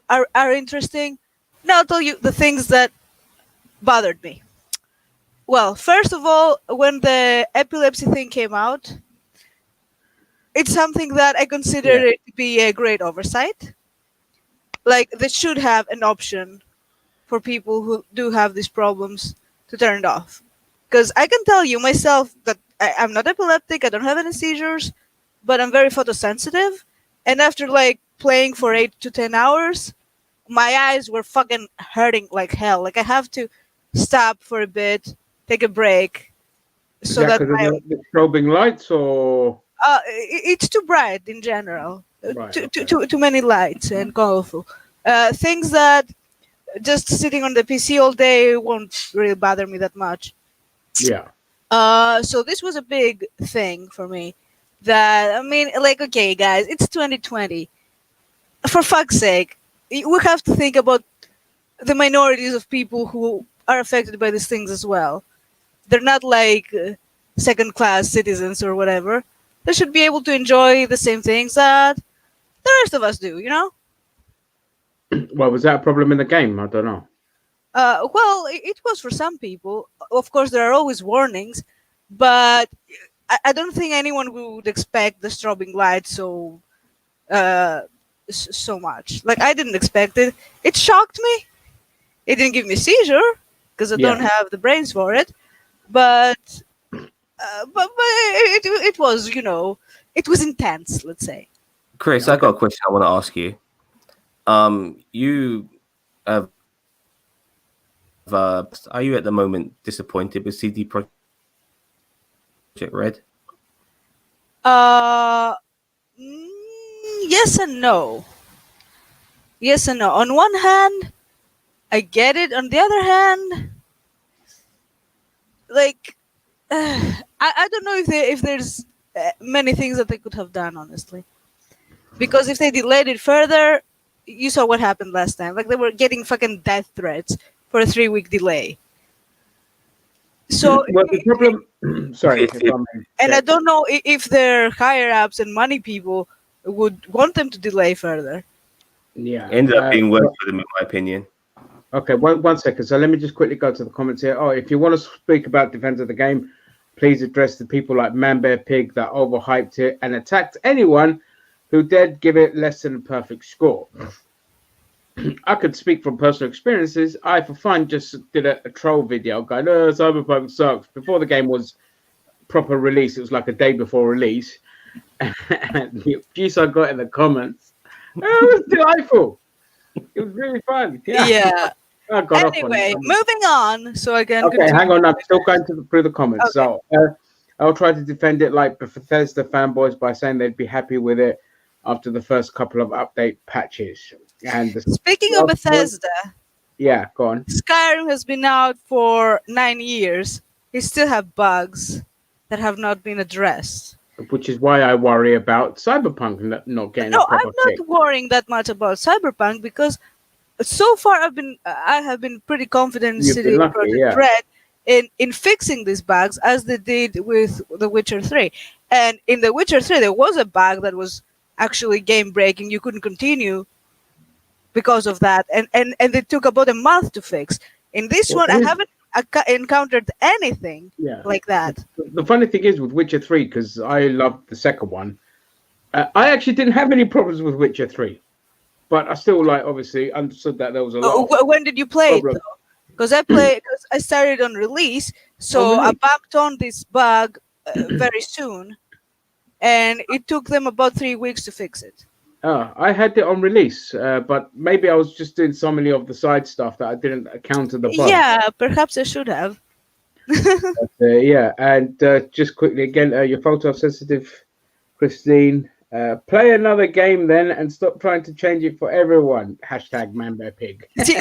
are interesting. Now I'll tell you the things that bothered me. Well, first of all, when the epilepsy thing came out, it's something that I consider it to be a great oversight. Like, they should have an option for people who do have these problems to turn it off. Because I can tell you myself that I'm not epileptic, I don't have any seizures, but I'm very photosensitive. And after like playing for 8 to 10 hours, my eyes were fucking hurting like hell. Like, I have to stop for a bit, take a break, Is so that that because of the strobing lights or it's too bright in general. Right, Too many lights and colorful. Things that just sitting on the PC all day won't really bother me that much. yeah. So this was a big thing for me. That, I mean, like, okay, guys, it's 2020. For fuck's sake, we have to think about the minorities of people who are affected by these things as well. They're not like second-class citizens or whatever. They should be able to enjoy the same things that the rest of us do, you know? Well, was that a problem in the game? I don't know. Well, it was for some people. Of course, there are always warnings, but I don't think anyone would expect the strobing light so much. Like, I didn't expect it. It shocked me. It didn't give me a seizure because I don't have the brains for it. But it was, you know, it was intense. Let's say. Chris, I got a question I want to ask you. You have, are you at the moment disappointed with CD Projekt Red? Yes and no. Yes and no. On one hand, I get it. On the other hand, like, I don't know if there's many things that they could have done, honestly. Because if they delayed it further, you saw what happened last time. Like, they were getting fucking death threats for a 3-week delay. So, Well, the problem. Sorry. if I may and say. I don't know if their higher ups and money people would want them to delay further. Yeah. Ended up being worse for them, in my opinion. Okay, one second. So let me just quickly go to the comments here. Oh, if you want to speak about defense of the game, please address the people like Man Bear Pig that overhyped it and attacked anyone who dared give it less than a perfect score. I could speak from personal experiences. I, for fun, just did a troll video going, "Oh, Cyberpunk sucks." Before the game was proper release, it was like a day before release. And the abuse I got in the comments, it was delightful. It was really fun. Yeah. I got off on Anyway, it. moving on, so I can Okay, continue. hang on. I'm still going through the comments. Okay. So I'll try to defend it like the Bethesda fanboys by saying they'd be happy with it after the first couple of update patches. And Speaking of Bethesda, Yeah, go on. Skyrim has been out for 9 years. They still have bugs that have not been addressed. Which is why I worry about Cyberpunk not getting No, a proper I'm not fix. worrying that much about Cyberpunk because so far I have been pretty confident in You've been CD lucky, Projekt yeah. Red in fixing these bugs as they did with The Witcher 3. And in The Witcher 3 there was a bug that was actually game breaking. You couldn't continue because of that, and they took about a month to fix. In this Well, one I here's- haven't encountered anything Yeah. like that. The funny thing is with Witcher 3, because I loved the second one, I actually didn't have any problems with Witcher 3. But I still, obviously understood that there was a lot of When did you play it problem. though? Because I started on release, so On I release. bumped on this bug very soon, and it took them about 3 weeks to fix it. I had it on release, but maybe I was just doing so many of the side stuff that I didn't counter the bug. Yeah, perhaps I should have. Yeah, and just quickly again, you're photo sensitive, Christine. Play another game then and stop trying to change it for everyone. Hashtag Mambo Pig. See,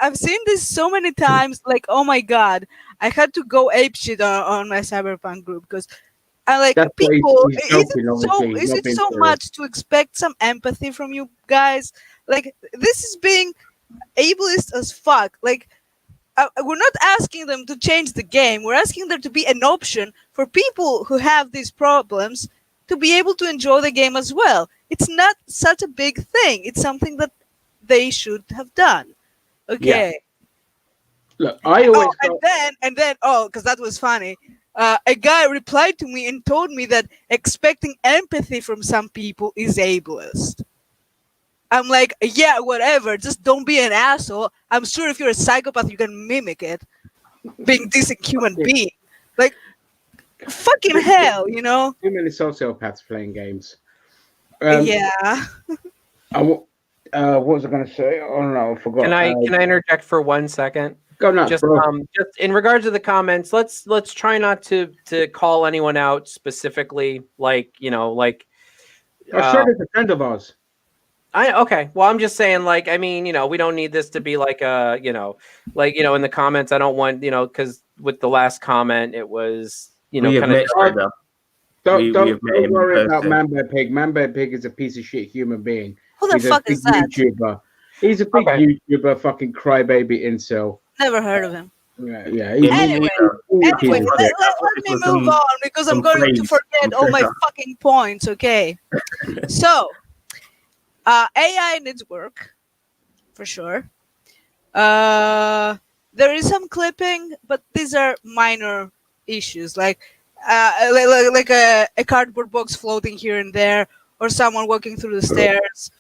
I've seen this so many times. Like, oh my god, I had to go apeshit on my Cyberpunk group because I like That's what people. he's joking, obviously. He's Is not it being so serious. much to expect some empathy from you guys? Like, this is being ableist as fuck. Like, we're not asking them to change the game. We're asking there to be an option for people who have these problems to be able to enjoy the game as well. It's not such a big thing. It's something that they should have done. Okay. Look, I always And then, because that was funny. A guy replied to me and told me that expecting empathy from some people is ableist. I'm like, yeah, whatever. Just don't be an asshole. I'm sure if you're a psychopath, you can mimic it. Being decent human being. Like, fucking hell, you know? too many sociopaths playing games. Yeah. What was I going to say? Oh no, I forgot. Can I interject for 1 second? Go nuts, Just bro. just in regards to the comments, let's try not to call anyone out specifically. Like Shredder's a friend of ours. Okay. Well, I'm just saying, I mean, we don't need this to be like in the comments. I don't want, because with the last comment, it was, We have kind of. met Shredder. Don't have met him in worry about person. Mambo Pig. Mambo Pig is a piece of shit human being. Who the He's fuck a big is that? YouTuber. He's a big Okay. YouTuber, fucking crybaby incel. Never heard of him. Yeah. Anyway, let me move on because I'm some going to phrase forget from all my Shredder. fucking points, okay? So, AI needs work, for sure. There is some clipping, but these are minor issues, like a cardboard box floating here and there, or someone walking through the stairs.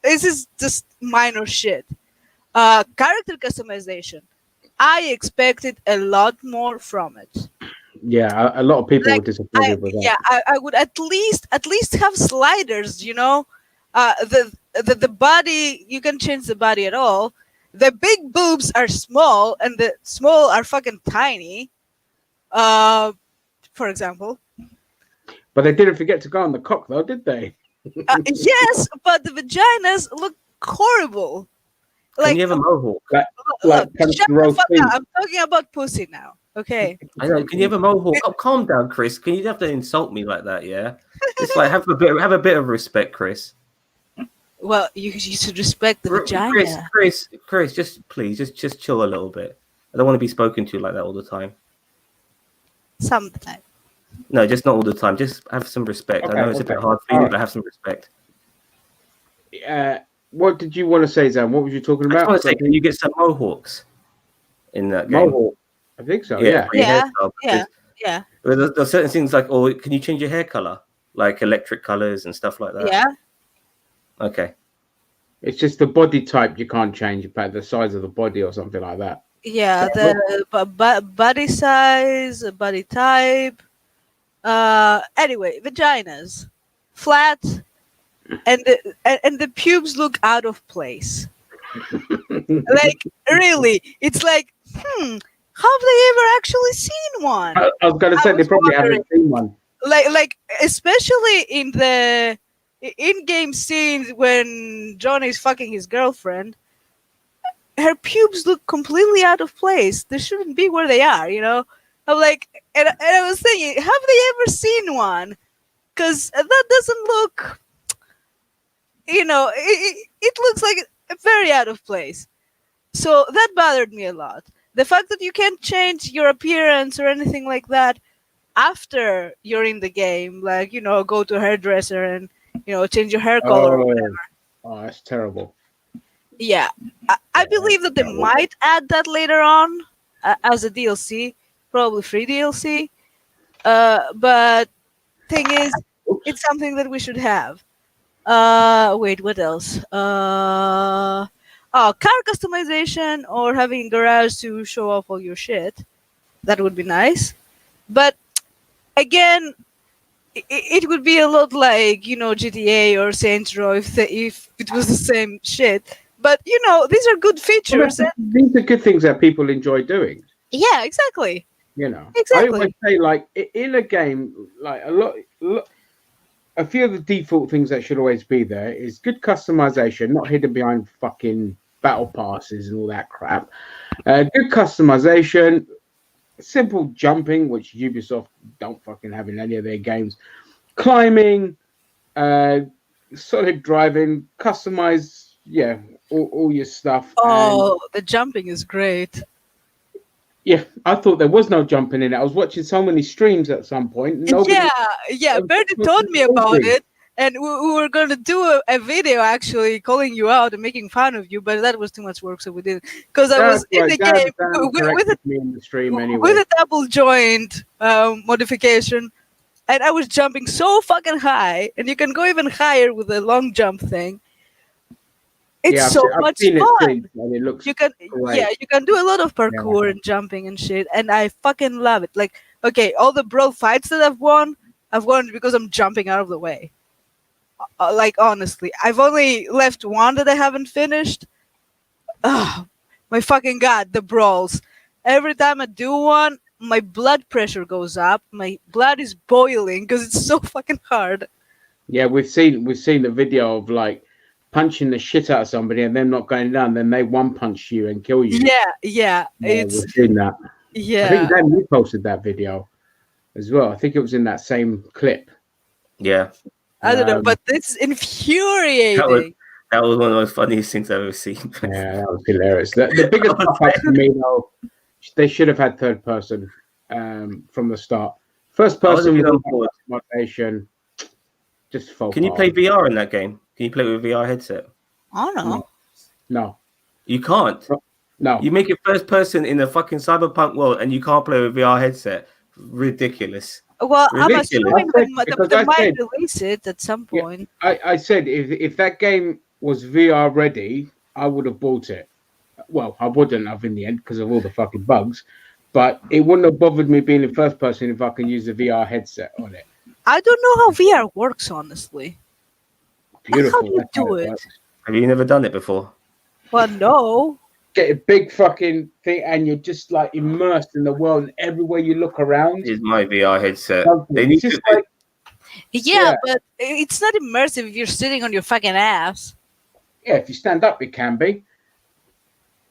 This is just minor shit. Character customization. I expected a lot more from it. Yeah, a lot of people Like, were disappointed with that. I would at least have sliders, you know. The body, you can change the body at all. The big boobs are small and the small are fucking tiny. For example. But they didn't forget to go on the cock, though, did they? Yes, but the vaginas look horrible. Can you have a mohawk? Like, shut the roast fuck beef. up. I'm talking about pussy now. Okay. I know. Can you have a mohawk? Oh, calm down, Chris. Can you have to insult me like that? Yeah. It's like have a bit of respect, Chris. Well, you should respect the vagina. Chris, just please, just chill a little bit. I don't want to be spoken to like that all the time. Sometimes. No, just not all the time. Just have some respect. I know it's a bit hard for you, but have some respect. What did you want to say, Zan? What were you talking I about? just want to say, can you get some mohawks in that game? Mohawk. I think so, yeah. for your Yeah, hairstyle, yeah. because there's certain things like, or can you change your hair color, like electric colors and stuff like that? Yeah. Okay. It's just the body type you can't change, about the size of the body or something like that. Yeah, the body size, body type. Anyway, vaginas, flat, and the pubes look out of place. Like, really, it's like, have they ever actually seen one? I was going to say they probably haven't seen one. Like especially in the in-game scenes when Johnny is fucking his girlfriend, her pubes look completely out of place. They shouldn't be where they are, you know? I'm like, and I was thinking, have they ever seen one? Because that doesn't look, you know, it looks like very out of place. So that bothered me a lot. The fact that you can't change your appearance or anything like that after you're in the game, like, you know, go to a hairdresser and, you know, change your hair color or whatever. Oh, that's terrible. Yeah, I believe that they might add that later on as a DLC, probably free DLC. But thing is, it's something that we should have. Wait, what else? Car customization or having a garage to show off all your shit. That would be nice. But again, it would be a lot like, you know, GTA or Saints Row if it was the same shit. But, you know, these are good features. These are good things that people enjoy doing. Yeah, exactly. You know, Exactly. I always say, like, in a game, like a few of the default things that should always be there is good customization, not hidden behind fucking battle passes and all that crap. Good customization, simple jumping, which Ubisoft don't fucking have in any of their games. Climbing, solid driving, customize, all your stuff. Oh, the jumping is great. Yeah, I thought there was no jumping in it. I was watching so many streams at some point. Yeah, Bertie told me about it, and we were going to do a video actually calling you out and making fun of you, but that was too much work, so we didn't. Because I was in the game with a double joint modification, and I was jumping so fucking high, and you can go even higher with the long jump thing. It's much fun. And it looks you can do a lot of parkour and jumping and shit, and I fucking love it. Like, okay, all the bro fights that I've won because I'm jumping out of the way. Like, honestly, I've only left one that I haven't finished. Oh, my fucking god, the brawls. Every time I do one, my blood pressure goes up. My blood is boiling because it's so fucking hard. Yeah, we've seen the video of, like, punching the shit out of somebody and them not going down, then they one punch you and kill you. Yeah, we've seen that. Yeah, I think Dan, you posted that video as well. I think it was in that same clip. Yeah, I don't know, but it's infuriating. That was one of the funniest things I've ever seen. Yeah, that was hilarious. The biggest fuck for me, though, they should have had third person from the start. First person motivation. Just focus. Can you play VR in that game? Can you play with a VR headset? I don't know. No. You can't. No. You make it first person in a fucking Cyberpunk world and you can't play with a VR headset. Ridiculous. Well, Ridiculous. I'm assuming they might release it at some point. Yeah, I said if that game was VR ready, I would have bought it. Well, I wouldn't have in the end because of all the fucking bugs, but it wouldn't have bothered me being in first person if I can use a VR headset on it. I don't know how VR works, honestly. Beautiful. How do you do it? Have you never done it before? Well, no. Get a big fucking thing and you're just like immersed in the world, and everywhere you look around Is my VR headset. They need to like, yeah, but it's not immersive if you're sitting on your fucking ass. Yeah, if you stand up, it can be.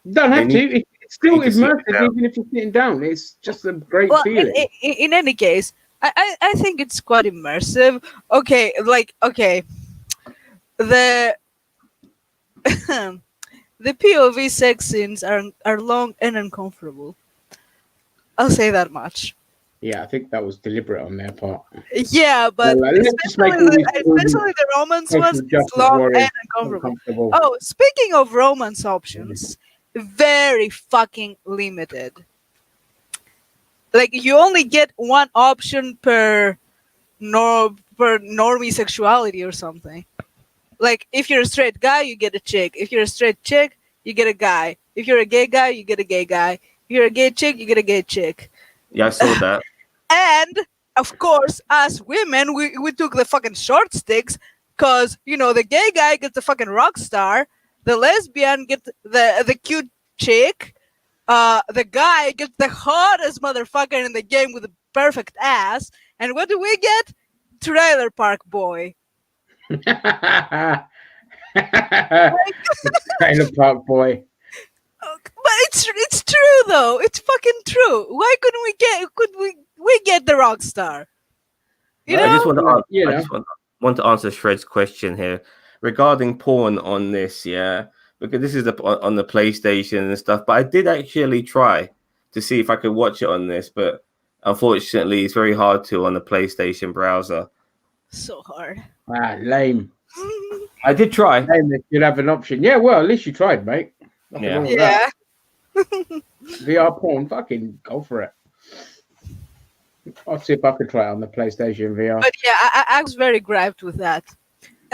You don't have to. It's still immersive even if you're sitting down. It's just a great feeling. In any case, I think it's quite immersive. Okay, the the POV sex scenes are long and uncomfortable. I'll say that much. Yeah, I think that was deliberate on their part. Yeah, but especially the romance ones, it's long and uncomfortable. Oh, speaking of romance options, very fucking limited. Like, you only get one option per normie sexuality or something. Like, if you're a straight guy, you get a chick. If you're a straight chick, you get a guy. If you're a gay guy, you get a gay guy. If you're a gay chick, you get a gay chick. Yeah, I saw that. And, of course, as women, we took the fucking short sticks because, you know, the gay guy gets the fucking rock star. The lesbian gets the cute chick. The guy gets the hottest motherfucker in the game with a perfect ass. And what do we get? Trailer Park Boy. Trailer Park Boy. though. It's fucking true. Why couldn't we get the Rockstar? You I know? just want to Yeah. I just want to answer Shred's question here regarding porn on this, yeah, because this is on the PlayStation and stuff. But I did actually try to see if I could watch it on this, but unfortunately, it's very hard to on the PlayStation browser. So hard. Lame. I did try. Lame that you'd have an option. Yeah, well, at least you tried, mate. Nothing wrong with that. VR porn, fucking go for it. I'll see if I could try it on the PlayStation VR. But yeah, I was very griped with that.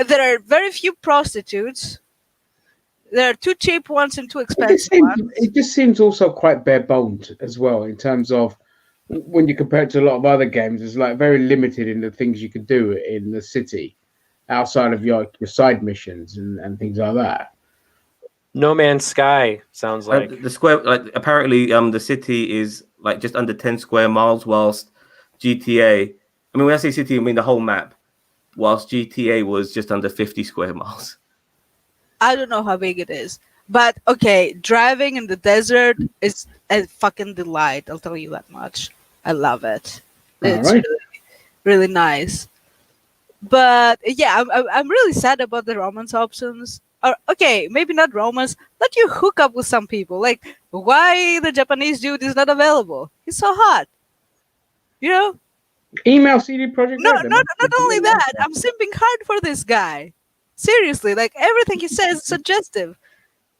There are very few prostitutes. There are 2 cheap ones and 2 expensive ones. It just seems also quite bare boned as well in terms of when you compare it to a lot of other games. It's like very limited in the things you could do in the city outside of your side missions and things like that. No Man's Sky sounds like The square, like apparently, the city is like just under 10 square miles, whilst GTA. I mean, when I say city, I mean the whole map. Whilst GTA was just under 50 square miles. I don't know how big it is. But okay, driving in the desert is a fucking delight. I'll tell you that much. I love it. It's Alright. really nice. But yeah, I'm really sad about the romance options. Or okay, maybe not romance. Let you hook up with some people. Like, why the Japanese dude is not available? He's so hot. You know? Email CD Projekt No, Red, not only that. I'm simping hard for this guy. Seriously, like everything he says is suggestive,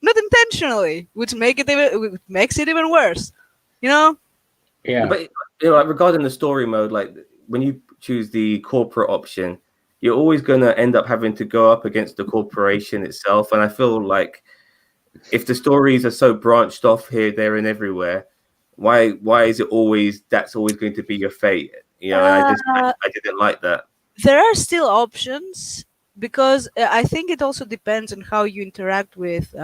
not intentionally, which makes it even worse. You know? Yeah. But you know, like regarding the story mode, like when you choose the corporate option, you're always going to end up having to go up against the corporation itself. And I feel like if the stories are so branched off here, there, and everywhere, why is it always that's always going to be your fate? You know, I didn't like that. There are still options because I think it also depends on how you interact with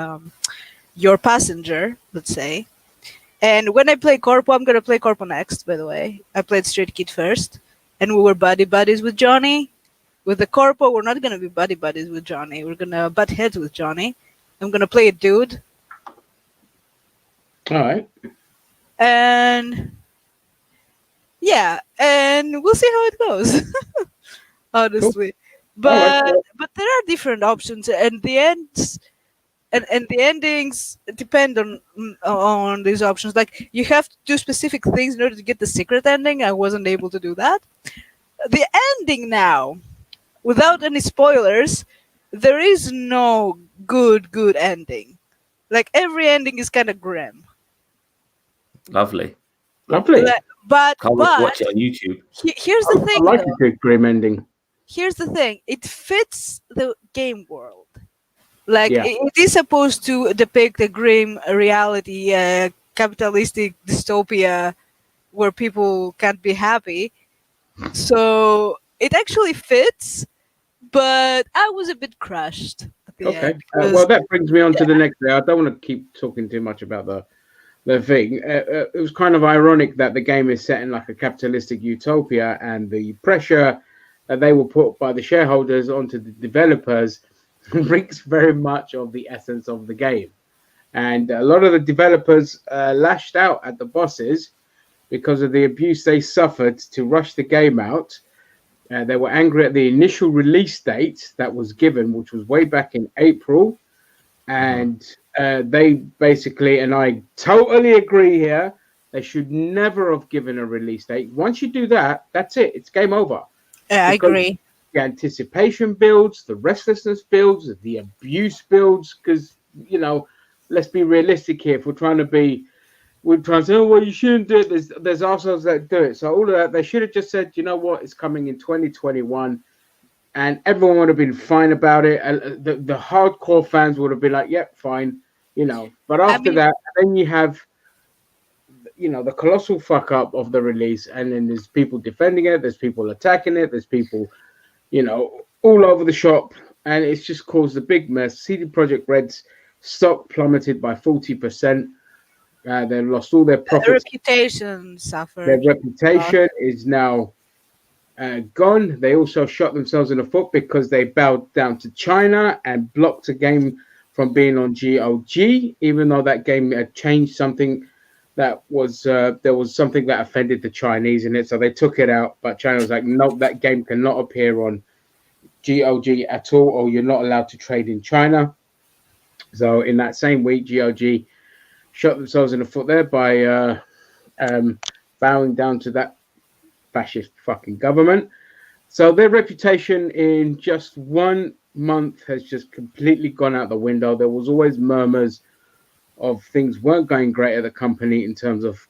your passenger, let's say. And when I play Corpo, I'm gonna play Corpo next. By the way, I played Straight Kid first, and we were buddies with Johnny. With the Corpo, we're not gonna be buddies with Johnny. We're gonna butt heads with Johnny. I'm gonna play a dude, All right. and yeah, and we'll see how it goes. Honestly, but there are different options, and the ends and the endings depend on these options. Like you have to do specific things in order to get the secret ending. I wasn't able to do that. The ending now, without any spoilers, there is no good ending. Like every ending is kind of grim. Lovely. Lovely. But Can't wait to watch it on YouTube. Here's the thing. I like though. a good grim ending. Here's the thing. It fits the game world. Like Yeah. it is supposed to depict a grim reality, capitalistic dystopia where people can't be happy. So it actually fits, but I was a bit crushed at the Okay. end. because- Well, that brings me on to the next day. I don't want to keep talking too much about the thing. It was kind of ironic that the game is set in like a capitalistic utopia, and the pressure that they were put by the shareholders onto the developers reeks very much of the essence of the game. And a lot of the developers lashed out at the bosses because of the abuse they suffered to rush the game out. They were angry at the initial release date that was given, which was way back in April. And they basically, and I totally agree here, they should never have given a release date. Once you do that, that's it. It's game over. Yeah, I Because agree. the anticipation builds, the restlessness builds, the abuse builds. Because, you know, let's be realistic here. If we're trying to say, oh, well, you shouldn't do it. There's assholes that do it. So all of that, they should have just said, you know what, it's coming in 2021. And everyone would have been fine about it. The hardcore fans would have been like, yep, fine. You know, but after that, then you have, you know, the colossal fuck up of the release. And then there's people defending it. There's people attacking it. There's people, you know, all over the shop. And it's just caused a big mess. CD Projekt Red's stock plummeted by 40%. They lost all their Their profits. reputation suffered. Their reputation is now gone. They also shot themselves in the foot because they bowed down to China and blocked a game from being on GOG, even though that game had changed something that was there was something that offended the Chinese in it, so they took it out. But China was like, nope, that game cannot appear on GOG at all, or you're not allowed to trade in China. So in that same week, GOG shot themselves in the foot there by bowing down to that fascist fucking government. So their reputation in just 1 month has just completely gone out the window. There was always murmurs of things weren't going great at the company in terms of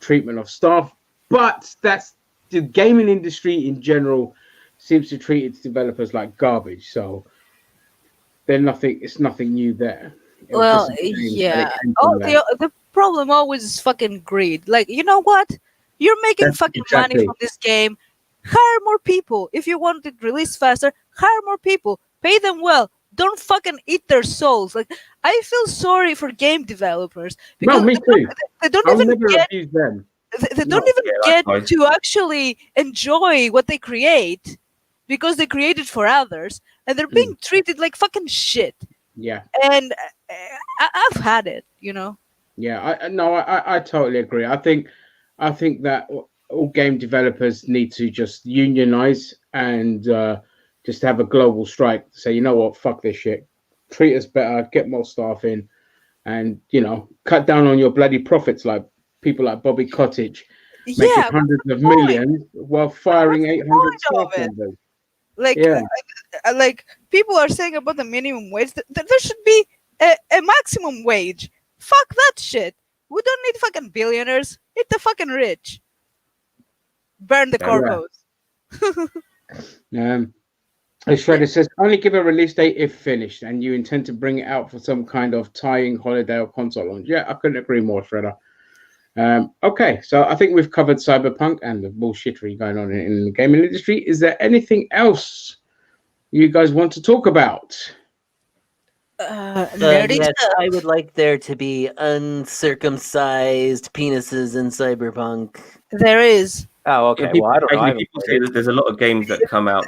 treatment of staff, but that's the gaming industry in general seems to treat its developers like garbage. So it's nothing new there. It was Well, just a shame that yeah. it came Oh, from that. the problem always is fucking greed. Like, you know what? You're making That's fucking exactly. money from this game. Hire more people. If you want it released faster, hire more people. Pay them well. Don't fucking eat their souls. Like, I feel sorry for game developers No, because me too. they don't I'll even never get abuse them. they No, don't even yeah, get likewise. to actually enjoy what they create because they create it for others, and they're being treated like fucking shit. Yeah. And I've had it, you know. Yeah, I totally agree. I think that all game developers need to just unionize and just have a global strike. Say, you know what, fuck this shit. Treat us better, get more staff in, and cut down on your bloody profits, like people like Bobby Cottage making Yeah, hundreds of point? millions while firing What's the 800 point of staff it? members. Like, Yeah. like people are saying about the minimum wage that there should be a maximum wage. Fuck that shit. We don't need fucking billionaires. Need the fucking rich. Burn the Yeah. corpos. Shredder says, only give a release date if finished, and you intend to bring it out for some kind of tying holiday or console launch. Yeah, I couldn't agree more, Shredder. Okay, so I think we've covered Cyberpunk and the bullshittery going on in the gaming industry. Is there anything else you guys want to talk about? Nerdy Yes, stuff. I would like there to be uncircumcised penises in Cyberpunk. There is. Oh, okay. Yeah, people, Well, I don't know. I haven't people played say it. that there's a lot of games that come out.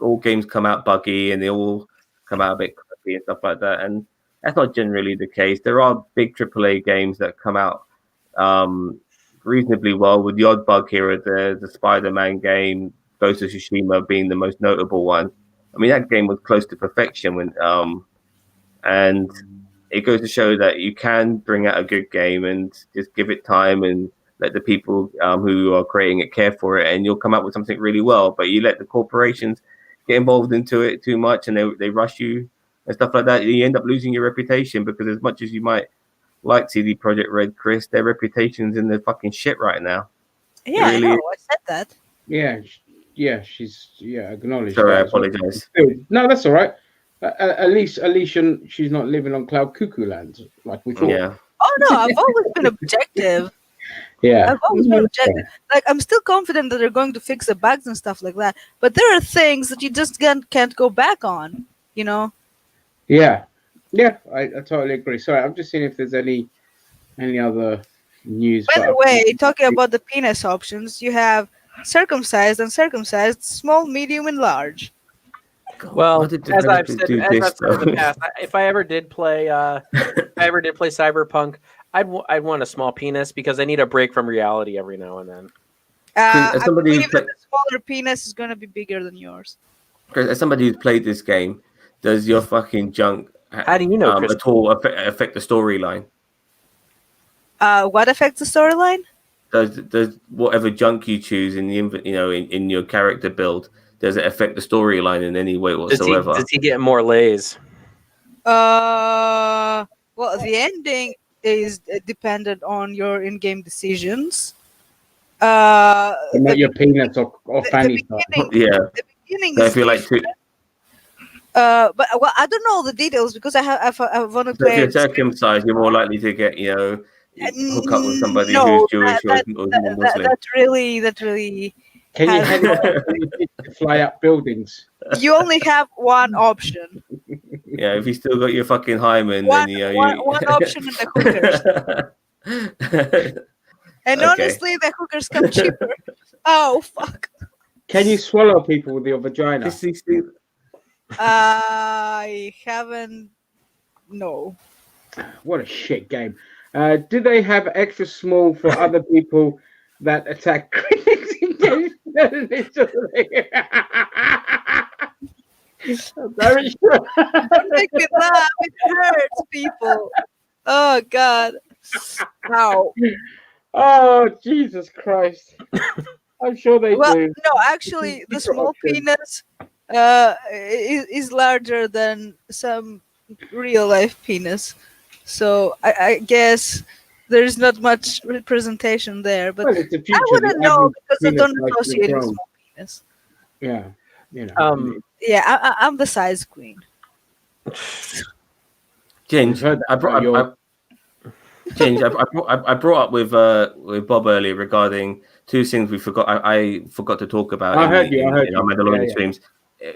All games come out buggy, and they all come out a bit crappy and stuff like that. And that's not generally the case. There are big AAA games that come out reasonably well, with the odd bug here or there. The Spider-Man game, Ghost of Tsushima being the most notable one. I mean, that game was close to perfection when and it goes to show that you can bring out a good game and just give it time and let the people who are creating it care for it, and you'll come up with something really well. But you let the corporations get involved into it too much, and they rush you and stuff like that. You end up losing your reputation, because as much as you might like CD Projekt Red, Chris, their reputation's in the fucking shit right now. Yeah, really I know. I said that. Yeah, she's acknowledged. Sorry, I that as well. apologize. No, that's all right. At least she's not living on cloud cuckoo land like we thought. Yeah. Oh no, I've always been objective. Yeah. I've always been objective. Like, I'm still confident that they're going to fix the bugs and stuff like that. But there are things that you just can't go back on. You know. Yeah, I totally agree. Sorry, I'm just seeing if there's any other news. By the way, talking about the penis options, you have circumcised, uncircumcised, small, medium, and large. Well, Why did as I've developers said, do as this, I've said in the though? past, if I ever did play, Cyberpunk, I'd want a small penis because I need a break from reality every now and then. As I somebody who believe that the smaller penis is going to be bigger than yours. Chris, as somebody who's played this game, does your fucking junk How do you know, Chris? at all affect the storyline? What affects the storyline? Does whatever junk you choose in the in your character build, does it affect the storyline in any way whatsoever? Does he get more lays? Well, the ending is dependent on your in-game decisions. Not your peanuts or fanny stuff. Yeah. The beginning So is if you like to, but well, I don't know the details because I've only so if you're played. circumcised, you're more likely to get hook up with somebody No, who's Jewish or more Muslim. that really. Can you Has- hang to fly up buildings? You only have one option. Yeah, if you still got your fucking hymen, One, then one option in the hookers. And Okay. honestly, the hookers come cheaper. Oh fuck! Can you swallow people with your vagina? I haven't. No. What a shit game. Do they have extra small for other people that attack critics in games? I'm very sure. Don't make me laugh. It hurts people. Oh God. Ow. Oh, Jesus Christ. I'm sure they Well, do. no, actually, the Secret small option. penis is larger than some real life penis. So I guess there's not much representation there. But Well, it's the I future. wouldn't The know average because I penis don't size has associate with grown. small penis. Yeah, you know. Yeah, I'm the size queen. We've Ginge, heard that I about your. brought, I brought up with Bob earlier regarding two things we forgot. I forgot to talk about I in heard you. I heard in you. our Mandalorian Yeah. streams.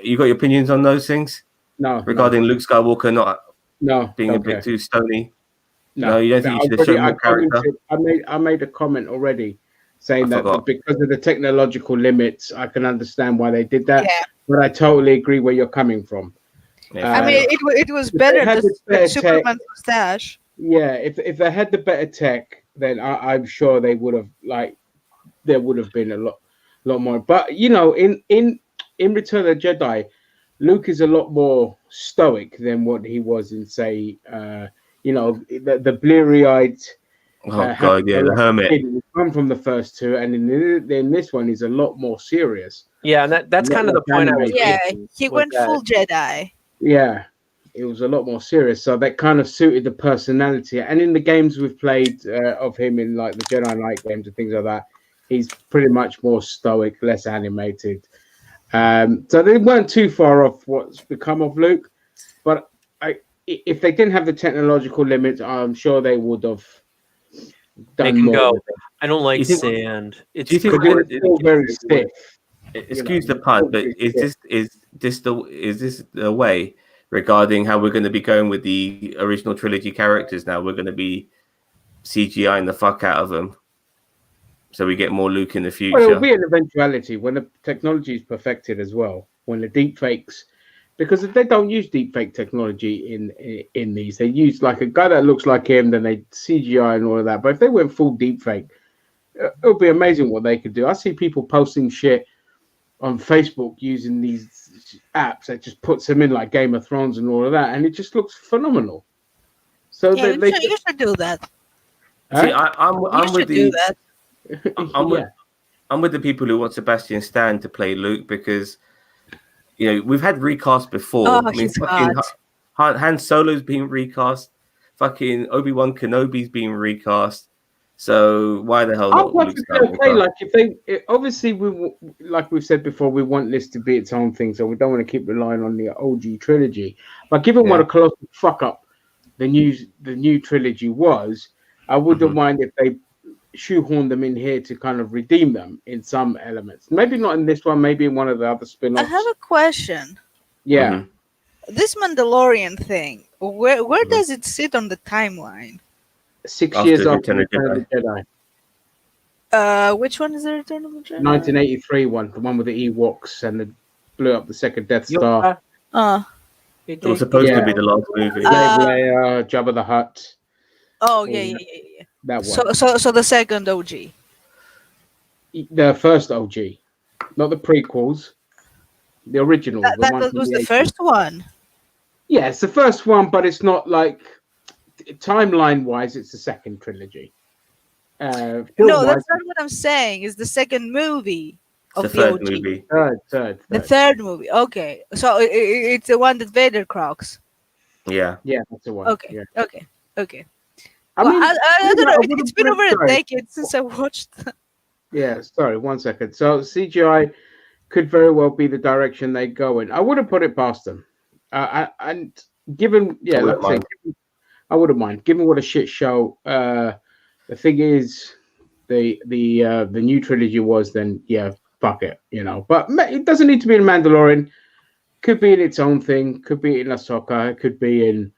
You got your opinions on those things No, regarding Luke Skywalker not no, being a don't bit care. too stony? No, No, you don't think you should have shown I more character? commented. I made a comment already saying I that forgot. because of the technological limits, I can understand why they did that. Yeah. But I totally agree where you're coming from. Yeah, I fair mean, enough. it was If they better had than the better Superman's mustache. Yeah, if they had the better tech, then I'm sure they would have there would have been a lot more. But you know, in Return of the Jedi, Luke is a lot more stoic than what he was in say the bleary-eyed Oh God, yeah, the hermit. kid who come from the first two, and in this one he's a lot more serious. Yeah, and that's Not kind of the like point I was animated. Yeah, making. he was went that- full Jedi. Yeah, it was a lot more serious. So that kind of suited the personality. And in the games we've played of him in like the Jedi Knight games and things like that, he's pretty much more stoic, less animated. So they weren't too far off what's become of Luke. But if they didn't have the technological limits, I'm sure they would have They done can more. go. with it. I don't like You think- sand. It's do you think But we're- it's still very stiff. Excuse the pun, but is this the way regarding how we're going to be going with the original trilogy characters now? We're going to be CGIing the fuck out of them, so we get more Luke in the future. Well, it'll be an eventuality when the technology is perfected as well. When the deep fakes, because if they don't use deep fake technology in these, they use like a guy that looks like him, then they CGI and all of that. But if they went full deep fake, it'll be amazing what they could do. I see people posting shit on Facebook using these apps that just puts them in like Game of Thrones and all of that, and it just looks phenomenal. So Yeah, they you should do that. See, Huh? I'm You with should do the that. I'm with the people who want Sebastian Stan to play Luke because we've had recast before. Oh, I mean, he's fucking hot. Han Solo's been recast. Fucking Obi-Wan Kenobi's been recast. So why the hell not Luke okay. Skywalker? Like if they obviously like we've said before, we want this to be its own thing, so we don't want to keep relying on the OG trilogy. But given what a colossal fuck up the new trilogy was, I wouldn't mind if they shoehorn them in here to kind of redeem them in some elements. Maybe not in this one, maybe in one of the other I spin-offs. have a question. Yeah. Mhm. This Mandalorian thing, where does it sit on the timeline? 6 After years the after Return of Return of the Jedi. Which one is the Return of the Jedi? 1983 one, the one with the Ewoks and the blew up the second Death Star. It was supposed to Yeah. be the last movie. Slave Leia, Jabba the Hutt. Oh yeah. That one. So the second OG. The first OG, not the prequels. The original. That was the first one. Yeah, it's the first one, but it's not like timeline-wise. It's the second trilogy. No, Film-wise, that's not what I'm saying. It's the second movie It's the of the third OG. movie. third. The third movie. Okay, so it's the one that Vader croaks. Yeah. Yeah, that's the one. Okay, Yeah. okay. I Well, mean, I don't know. I wouldn't It's been put it over a sorry. decade since I watched. Yeah, sorry, 1 second. So CGI could very well be the direction they go in. I wouldn't put it past them. And given, I like wouldn't I say, I wouldn't mind. Given what a shit show the thing is, the new trilogy was, then yeah, fuck it, But it doesn't need to be in Mandalorian. Could be in its own thing. Could be in Ahsoka. It could be in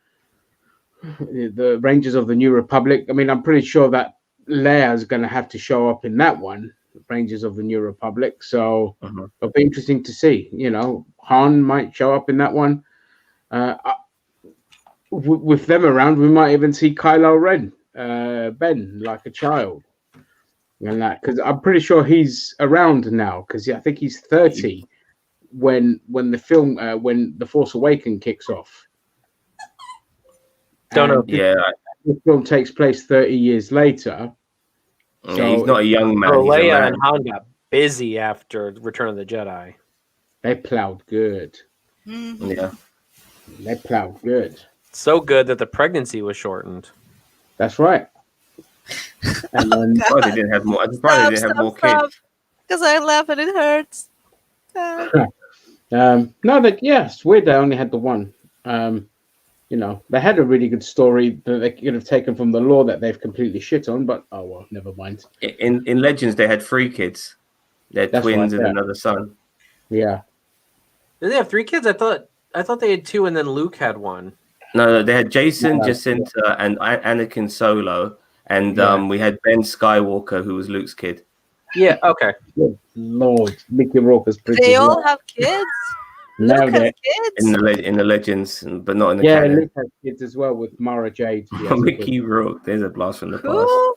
the Rangers of the New Republic. I mean, I'm pretty sure that Leia's going to have to show up in that one, Rangers of the New Republic. So it'll be interesting to see. Han might show up in that one. With them around, we might even see Kylo Ren Ben like a child, and that because I'm pretty sure he's around now because I think he's 30 when the film when The Force Awakens kicks off. Don't know. And Yeah, the film takes place 30 years later. yeah, he's not a young man. So He's a Leia man. and Han got busy after Return of the Jedi. They plowed good. Mhm. Yeah, They plowed good. So good that the pregnancy was shortened. That's right. And then surprised they didn't have more. I'm surprised they didn't have more kids. Because I laugh and it hurts. no, that it's weird they only had the one. You know, they had a really good story that they could have taken from the lore that they've completely shit on, but oh well, never mind. In Legends, they had 3 kids. They had That's twins right, and yeah. another son. Yeah. Did they have 3 kids? I thought they had 2, and then Luke had 1. No, they had Jason, No, Jacinta, and Anakin Solo, and Yeah. we had Ben Skywalker, who was Luke's kid. Yeah. Okay. Good Lord, Mickey Rourke is pretty. They all have kids? No, Luke has they kids? In the Legends, but not in the yeah, canon. Luke has kids as well with Mara Jade. He has a kid. Mickey Rourke, there's a blast from the past. Who?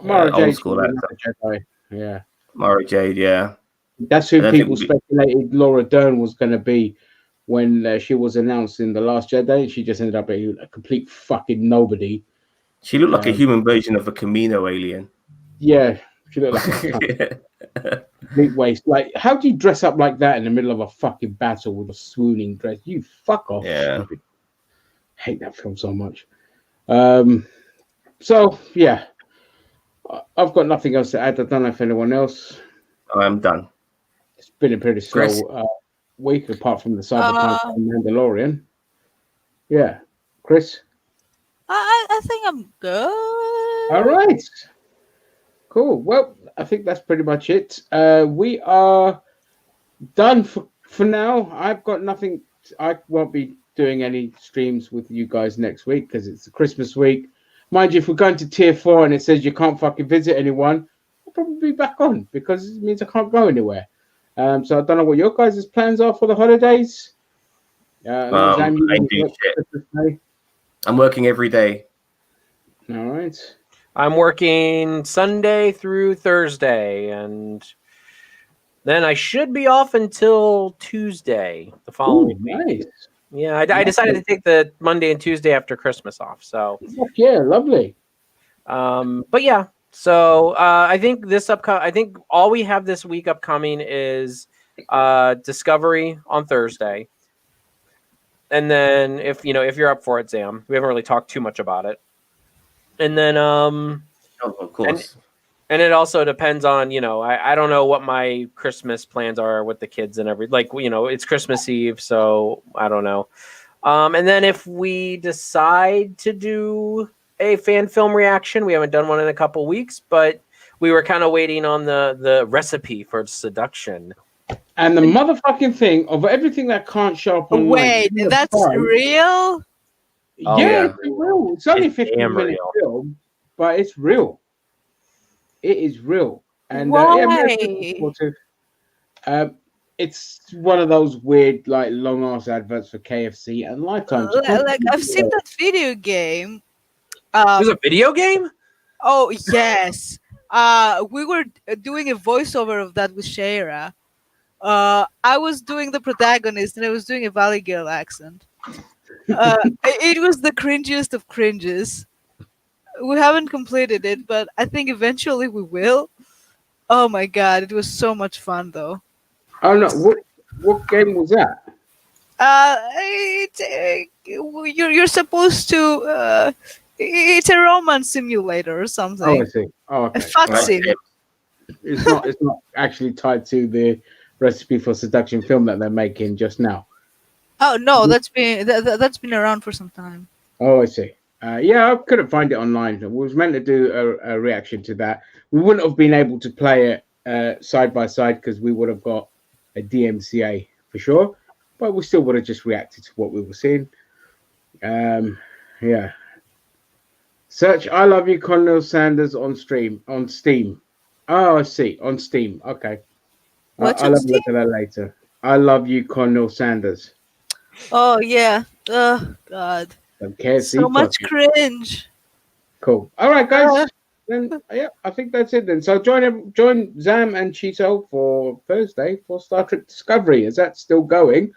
Mara old Jade, school she's actor. another Jedi. Yeah, Mara Jade, yeah. that's who And I people think speculated Laura Dern was going to be when she was announced in The Last Jedi. She just ended up being a complete fucking nobody. She looked like a human version of a Camino alien. Yeah, she looked like a cunt. Complete waste. Like, how do you dress up like that in the middle of a fucking battle with a swooning dress? You fuck off. Yeah. Stupid. Hate that film so much. So yeah, I've got nothing else to add. I don't know if anyone else. I'm done. It's been a pretty slow Chris? week, apart from the Cyberpunk and Mandalorian. Yeah, Chris. I think I'm good. All right. Cool. Well, I think that's pretty much it. We are done for now. I've got nothing. I won't be doing any streams with you guys next week because it's the Christmas week. Mind you, if we're going to tier 4 and it says you can't fucking visit anyone, I'll probably be back on because it means I can't go anywhere. So I don't know what your guys' plans are for the holidays. I do shit. I'm working every day. All right. I'm working Sunday through Thursday, and then I should be off until Tuesday the following week. Nice. Yeah, I decided to take the Monday and Tuesday after Christmas off. So, yeah, lovely. but yeah, so I think I think all we have this week upcoming is Discovery on Thursday, and then if you're up for it, Sam, we haven't really talked too much about it. And then, of course. And it also depends on, I don't know what my Christmas plans are with the kids and it's Christmas Eve, so I don't know. And then if we decide to do a fan film reaction, we haven't done one in a couple weeks, but we were kind of waiting on the recipe for seduction. And the motherfucking thing of everything that can't show up online. Wait, that's real? Oh, yeah, yeah. it's real. It's only It's 15-minute real. film, but it's real. It is real. And Why? it's one of those weird, like, long ass adverts for KFC and Lifetime. Like I've seen that video game. There's a video game? Oh yes. We were doing a voiceover of that with Shara. I was doing the protagonist and I was doing a Valley Girl accent. It was the cringiest of cringes. We haven't completed it, but I think eventually we will. Oh my god, it was so much fun though. Oh no, what game was that? You're supposed to. It's a romance simulator or something. Oh, I see. Oh, okay. A fuck sim. It's not actually tied to the recipe for seduction film that they're making just now. Oh no, that's been around for some time. Oh, I see. Yeah, I couldn't find it online. We was meant to do a reaction to that. We wouldn't have been able to play it side by side because we would have got a DMCA for sure. But we still would have just reacted to what we were seeing. Yeah. Search I Love You, Colonel Sanders on Steam. Oh, I see. On Steam. Okay. I'll have a look at that later. I Love You, Colonel Sanders. Oh yeah. Oh god. KFC So much cringe. Cool. All right, guys. Uh, Then yeah, I think that's it then. So join Zam and Cheeto for Thursday for Star Trek Discovery. Is that still going?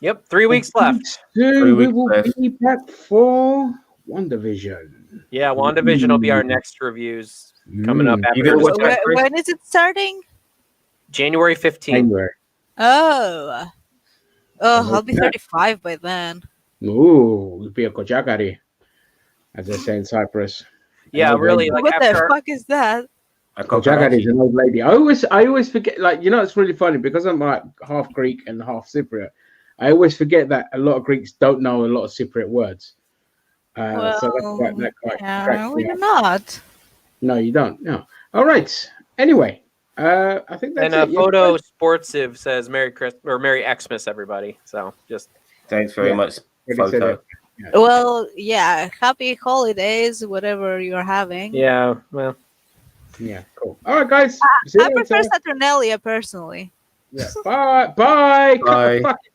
Yep, 3 weeks left. Soon we weeks will left. be back for WandaVision. Yeah, WandaVision will be our next reviews coming up after You gonna watch that, Chris? when is it starting? January 15th. January. Oh, I'll be 35 by then. Ooh, we'll be a kojakari, as they say in Cyprus. Yeah, An old really. lady. Like What the after fuck is that? I got Kojakari is an old lady. I always forget. Like it's really funny because I'm like half Greek and half Cypriot. I always forget that a lot of Greeks don't know a lot of Cypriot words. Well, So that quite cracks me we're up. not. No, you don't. No. All right. Anyway, I think that's and it. Photo Sportsive says Merry Christmas or Merry Xmas, everybody. So just Thanks very Yeah. much, Already said Photo. it. Yeah. Well, yeah. Happy holidays, whatever you're having. yeah, well, Yeah, cool. All right, guys. See you I prefer later. Saturnalia personally. Yeah. Bye. Bye. Cut the Bye. fucking